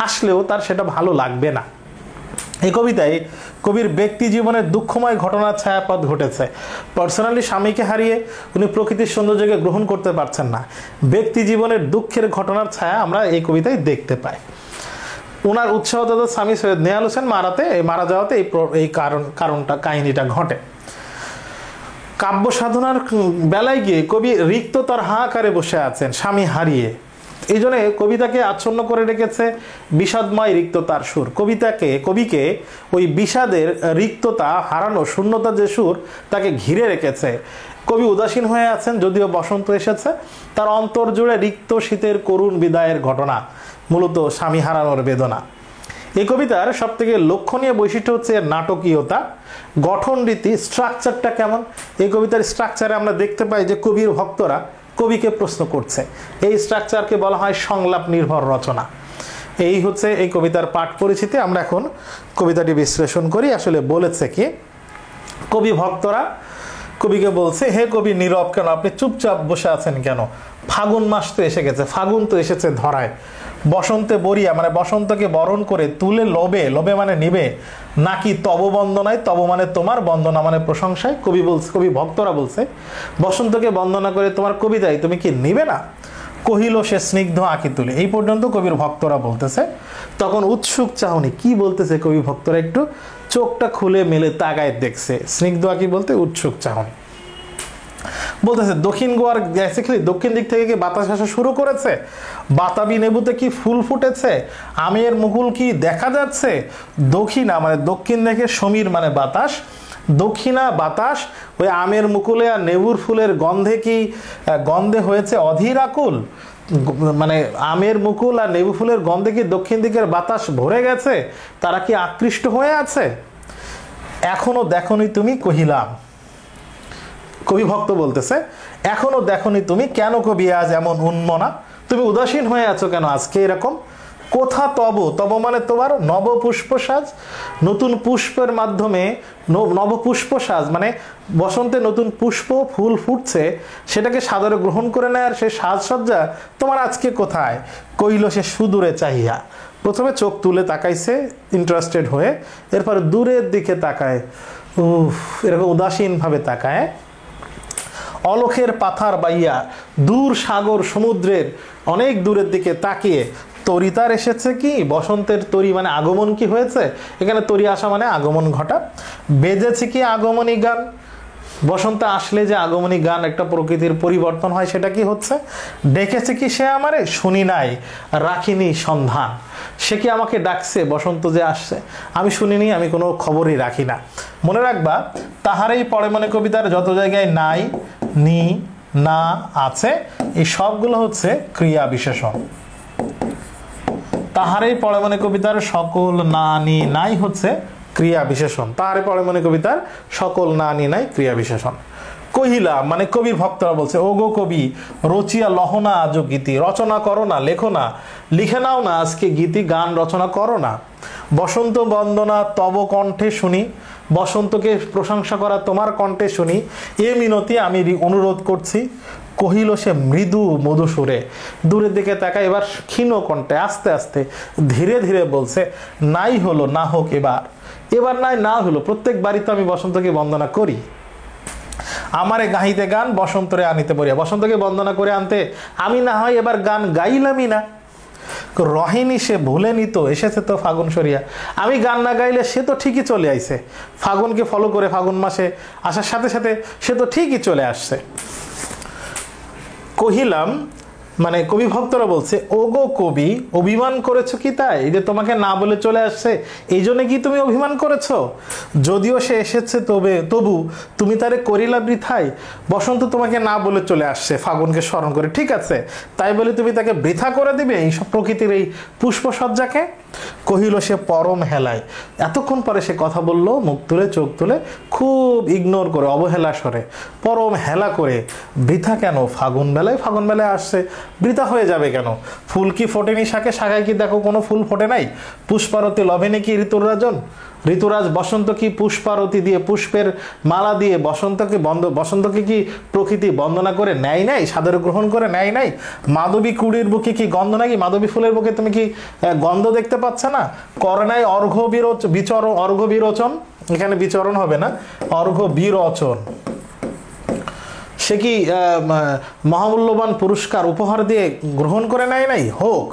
আসলেও তার সেটা ভালো লাগবে না। এই কবিতায় কবির ব্যক্তি জীবনের দুঃখময় ঘটনার ছায়াপথ ঘটেছে। পার্সোনালি স্বামীকে হারিয়ে উনি প্রকৃতির সৌন্দর্যকে গ্রহণ করতে পারছেন না। ব্যক্তি জীবনের দুঃখের ঘটনার ছায়া আমরা এই কবিতায় দেখতে পাই। ওনার উৎসাহদাতা স্বামী সৈয়দ নেয়াল হোসেন মারা যাওয়াতে এই কাহিনীটা ঘটে। কাব্য সাধনার বেলায় গিয়ে কবি রিক্ততার হাহাকারে বসে আছেন স্বামী হারিয়ে। এই জন্য কবিতাকে আচ্ছন্ন করে রেখেছে বিষাদময় রিক্ততার সুর। কবিকে ওই বিষাদের রিক্ততা, হারানো শূন্যতার যে সুর তাকে ঘিরে রেখেছে। কবি উদাসীন হয়ে আছেন, যদিও বসন্ত এসেছে। তার অন্তর জুড়ে রিক্ত শীতের করুণ বিদায়ের ঘটনা, মূলত স্বামী হারানোর বেদনা। এই কবিতার সব থেকে লক্ষণীয় বৈশিষ্ট্য হচ্ছে এর নাটকীয়তা, গঠন রীতি, স্ট্রাকচারটা কেমন। এই কবিতার স্ট্রাকচারে আমরা দেখতে পাই যে কবির ভক্তরা কবিকে প্রশ্ন করছে। এই স্ট্রাকচারকে বলা হয় সংলাপ নির্ভর রচনা। এই হচ্ছে এই কবিতার পাঠ পরিচিতি। আমরা এখন কবিতাটি বিশ্লেষণ করি। আসলে বলেছে কি, কবি ভক্তরা কবিকে বলছে, হে কবি নীরব কেন, আপনি চুপচাপ বসে আছেন কেন? ফাগুন মাস তো এসে গেছে, ফাগুন তো এসেছে ধরায়। বসন্তে বরিয়া মানে বসন্তকে বরণ করে তুলে লবে মানে নিবে, নাকি তব বন্দনায়, তব মানে তোমার, বন্দনা মানে প্রশংসায়। কবি ভক্তরা বলছে, বসন্তকে বন্দনা করে তোমার কবিতায় তুমি কি নিবে না? কহিল সে স্নিগ্ধ আঁকি তুলে। এই পর্যন্ত কবির ভক্তরা বলতেছে। তখন উৎসুক চাহনি, কি বলতেছে কবি ভক্তরা, একটু চোখটা খুলে মেলে তাকায় দেখছে। স্নিগ্ধ আঁকি বলতে উৎসুক চাহনি। বলতেছে দক্ষিণ গোয়ার দক্ষিণ দিক থেকে কি বাতাস আসা শুরু করেছে? বাতাবি নেবুতে কি ফুল ফুটেছে? আমের মুকুল কি দেখা যাচ্ছে? দক্ষিণা মানে দক্ষিণ দিকে, সমীর মানে বাতাস, দক্ষিণা বাতাস ওই আমের মুকুলে আর নেবুর ফুলের গন্ধে হয়েছে অধীর আকুল। মানে আমের মুকুল আর নেবু ফুলের গন্ধে কি দক্ষিণ দিকের বাতাস ভরে গেছে? তারা কি আকৃষ্ট হয়ে আছে? এখনো দেখনি তুমি কহিলাম। কবি ভক্ত বলতেছে, এখনো দেখনি তুমি, কেন কবি আজ এমন উন্মনা? তুমি উদাসীন হয়ে আছো কেন আজকে এরকম? কোথা তব মানে তোমার নবপুষ্প সাজ, নতুন পুষ্পের মাধ্যমে নবপুষ্প সাজ মানে বসন্তে নতুন পুষ্প ফুল ফুটছে, সেটাকে সাদরে গ্রহণ করে নেয়। আর সে সাজসজ্জা তোমার আজকে কোথায়? কইল সে সুদূরে চাহিয়া। প্রথমে চোখ তুলে তাকাইছে ইন্টারেস্টেড হয়ে, এরপর দূরের দিকে তাকায়, এরকম উদাসীন ভাবে তাকায়। অলখের পাথার বাইয়া, দূর সাগর সমুদ্রের অনেক দূরের দিকে তাকিয়ে তরিতার এসেছে কি? বসন্তের তরি মানে আগমন কি হয়েছে? এখানে তরি আসা মানে আগমন ঘটা। বেজেছে কি আগমনী গান? বসন্তে আসলে যে আগমনী গান, একটা প্রকৃতির পরিবর্তন হয়, সেটা কি হচ্ছে? ডেকেছে কি সে আমারে? শুনি নাই রাখিনি সন্ধান। সে কি আমাকে ডাকছে? বসন্ত যে আসছে আমি শুনিনি, আমি কোনো খবরই রাখি না। মনে রাখবা, তাহারই পরে মনে কবিতার যত জায়গায় নাই, নি, না আছে, এই সবগুলো হচ্ছে ক্রিয়া বিশেষণ। তাহারই পড়ে মনে কবিতার সকল না নি নাই হচ্ছে ক্রিয়া বিশেষণ। তাহারে পড়ে মনে কবিতার সকল না নি নাই ক্রিয়া বিশেষণ। কহিলা মানে কবির ভক্তরা বলছে, ও গো কবি রচিয়া লহনা আজ গীতি, রচনা করো না, লেখো না, লিখে নাও না আজকে গীতি, গান রচনা করো না। বসন্ত বন্দনা তব কণ্ঠে শুনি, বসন্তকে প্রশংসা করা তোমার কণ্ঠে শুনি, এ মিনতি আমি অনুরোধ করছি। কহিল সে মৃদু মধুসুরে, দূরের দিকে তাকায় এবার ক্ষীণ কণ্ঠে আস্তে আস্তে ধীরে ধীরে বলছে, নাই হলো না হোক এবার, এবার নাই না হলো, প্রত্যেক বাড়িতে আমি বসন্তকে বন্দনা করি। আমারে গাহিতে গান বসন্তরে আনিতে পড়িয়া, বসন্তকে বন্দনা করে আনতে আমি না হয় এবার গান গাইলামই না। রহিনী সে ভুলেনি তো, এসেছে তো ফাগুন সরিয়া, আমি গান না গাইলে সে তো ঠিকই চলে আইছে, ফাগুনকে ফলো করে ফাগুন মাসে আসার সাথে সাথে সে তো ঠিকই চলে আসছে। কহিলাম মানে কবি ভক্তরা বলছে, ও গো কবি অভিমান করেছো কি তাই, এই যে তোমাকে না বলে চলে আসছে এই জন্য কি তুমি অভিমান করেছো? যদিও সে এসেছে তবু তুমি তারে করিলা বৃথাই, বসন্ত তোমাকে না বলে চলে আসছে ফাগুনকে স্মরণ করে, ঠিক আছে, তাই বলে তুমি তাকে বৃথা করে দিবে এইসব প্রকৃতির এই পুষ্পসজ্জাকে? কহিল সে পরম হেলায়, এতক্ষণ পরে সে কথা বললো মুখ তুলে চোখ তুলে, খুব ইগনোর করে অবহেলা স্বরে, পরম হেলা করে। বৃথা কেন? ফাগুন বেলায় আসছে, বৃথা হয়ে যাবে কেন? ফুল কি ফোটেনি শাকে, শাখায় কি দেখো কোনো ফুল ফোটে নাই? পুষ্পারতি লভেনি কি ঋতুর রাজন, ঋতুরাজ বসন্ত কি পুষ্পারতি দিয়ে পুষ্পের মালা দিয়ে বসন্তকে কি প্রকৃতি বন্দনা করে নেয় নাই, সাদরে গ্রহণ করে নেয় নাই? মাধবী কুড়ির বুকে কি গন্ধ নাকি? মাধবী ফুলের বুকে তুমি কি গন্ধ দেখতে পাচ্ছ না? করে নাই অর্ঘ্য বিরোচন, এখানে বিচরণ হবে না, অর্ঘ্য বিরোচন। সে কি মহামূল্যবান পুরস্কার উপহার দিয়ে গ্রহণ করে নেয় নাই? হোক,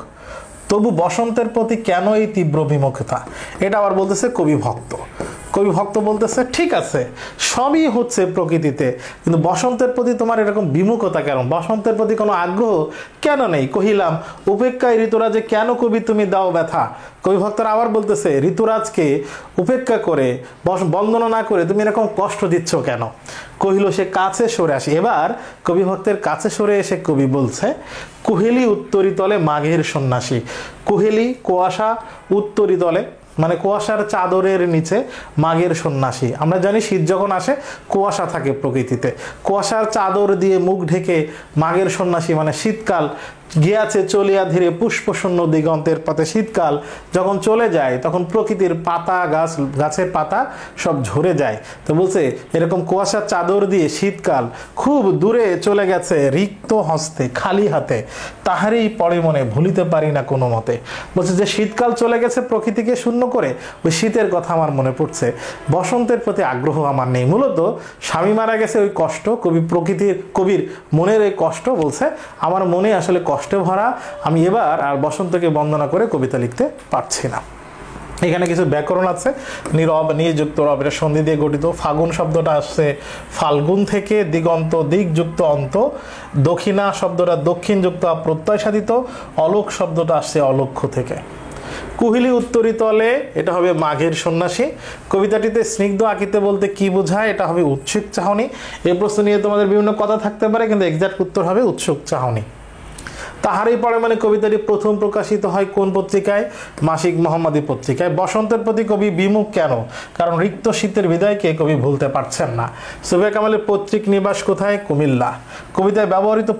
তবু বসন্তের প্রতি কেন এই তীব্র বিমুখতা? এটা আবার বলতেছে কবি ভক্ত বলতেছে, ঠিক আছে সবই হচ্ছে প্রকৃতিতে, কিন্তু বসন্তের প্রতি তোমার এরকম বিমুখতা কেন? বসন্তের প্রতি কোনো আগ্রহ কেন নেই? কহিলাম উপেক্ষায় ঋতুরাজে কেন কবি তুমি দাও ব্যথা? কবি ভক্তরা আবার বলতেছে, ঋতুরাজকে উপেক্ষা করে বন্দনা না করে তুমি এরকম কষ্ট দিচ্ছ কেন? কহিল সে কাছে সরে আসি, এবার কবি ভক্তের কাছে সরে এসে কবি বলছে, কুহেলি উত্তরিতলে মাঘের সন্ন্যাসী। কুহেলি কুয়াশা, উত্তরিতলে মানে কুয়াশার চাদরের নিচে মাঘের সন্ন্যাসী। আমরা জানি শীত যখন আসে কুয়াশা থাকে প্রকৃতিতে, কুয়াশার চাদর দিয়ে মুখ ঢেকে মাঘের সন্ন্যাসী মানে শীতকাল গিয়াছে চলিয়া ধীরে পুষ্পশূন্য দিগন্তের পথে। শীতকাল যখন চলে যায় তখন প্রকৃতির পাতা গাছের পাতা সব ঝরে যায়। তো বলছে এরকম কুয়াশার চাদর দিয়ে শীতকাল খুব দূরে চলে গেছে রিক্ত হস্তে, খালি হাতে, তাহারই পরে মনে ভুলিতে পারি না কোনো মতে। বলছে যে শীতকাল চলে গেছে প্রকৃতিকে শূন্য করে, ওই শীতের কথা আমার মনে পড়ছে, বসন্তের প্রতি আগ্রহ আমার নেই। মূলত স্বামী মারা গেছে ওই কষ্ট, কবির মনের এই কষ্ট, বলছে আমার মনে আসলে কষ্টে ভরা, আমি এবার আর বসন্তকে বন্দনা করে কবিতা লিখতে পারছি না। এখানে কিছু ব্যাকরণ আছে, নীরব নিযুক্ত রব, এটা সন্ধি দিয়ে গঠিত। ফাগুন শব্দটা আসছে ফাল্গুন থেকে, দিগন্ত দিকযুক্ত অন্ত, দক্ষিণা শব্দটা দক্ষিণ যুক্ত প্রত্যয় সাধিত, অলোক শব্দটা আসছে অলক্ষ্য থেকে। কুহিলি উত্তরিতলে এটা হবে মাঘের সন্ন্যাসী। কবিতাটিতে স্নিগ্ধ আঁকিতে বলতে কি বোঝায়? এটা হবে উৎসুক চাহনি। এই প্রশ্ন নিয়ে তোমাদের বিভিন্ন কথা থাকতে পারে, কিন্তু এক্সাক্ট উত্তর হবে উৎসুক চাহনি। তাহারই পরে মানে কবিতাটি প্রথম প্রকাশিত হয় কোন পত্রিকায়? মাসিক মোহাম্মদী পত্রিকায়। বসন্তের প্রতি কবি বিমুখ কেন? কারণ রিক্ত শীতের বিদায়কে কবি ভুলতে পারছেন না। সুফিয়া কামালের পৈতৃক নিবাস কোথায়? কুমিল্লা। কবিতায় ব্যবহৃত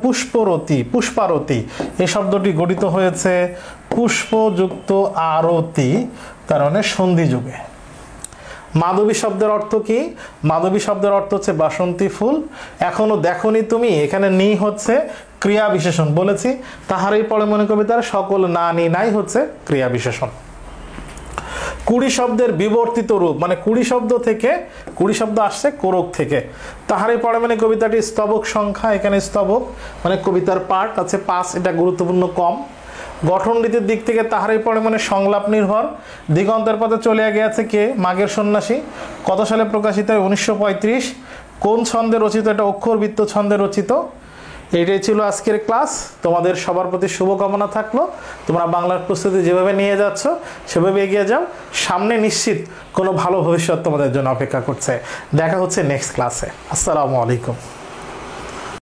পুষ্পারতি এই শব্দটি গঠিত হয়েছে পুষ্পযুক্ত আরতি, তার মানে সন্ধি যুগে। মাধবী শব্দের অর্থ কি? মাধবী শব্দের অর্থ হচ্ছে বাসন্তী ফুল। এখনো দেখনি তুমি, এখানে নি হচ্ছে ক্রিয়া বিশেষণ বলেছি। তাহারই পরে মনে কবিতার সকল না নি নাই হচ্ছে ক্রিয়া বিশেষণ। কুড়ি শব্দের বিবর্তিত রূপ মানে কুড়ি শব্দ আসছে কোরক থেকে। তাহারই পরে মানে কবিতাটি স্তবক সংখ্যা, এখানে স্তবক মানে কবিতার পার্ট আছে 5, এটা গুরুত্বপূর্ণ কম। গঠন রীতির দিক থেকে তাহারই পরে মানে সংলাপ নির্ভর। দিগন্তের পথে চলে গিয়েছে কে? মাঘের সন্ন্যাসী। কত সালে প্রকাশিত? 1935। কোন ছন্দে রচিত? এটা অক্ষরবৃত্ত ছন্দে রচিত। এইটাই ছিল আজকের ক্লাস। তোমাদের সবার প্রতি শুভকামনা থাকলো। তোমরা বাংলার প্রস্তুতি যেভাবে নিয়ে যাচ্ছ সেভাবে এগিয়ে যাও, সামনে নিশ্চিত কোনো ভালো ভবিষ্যৎ তোমাদের জন্য অপেক্ষা করছে। দেখা হচ্ছে নেক্সট ক্লাসে। আসসালামু আলাইকুম।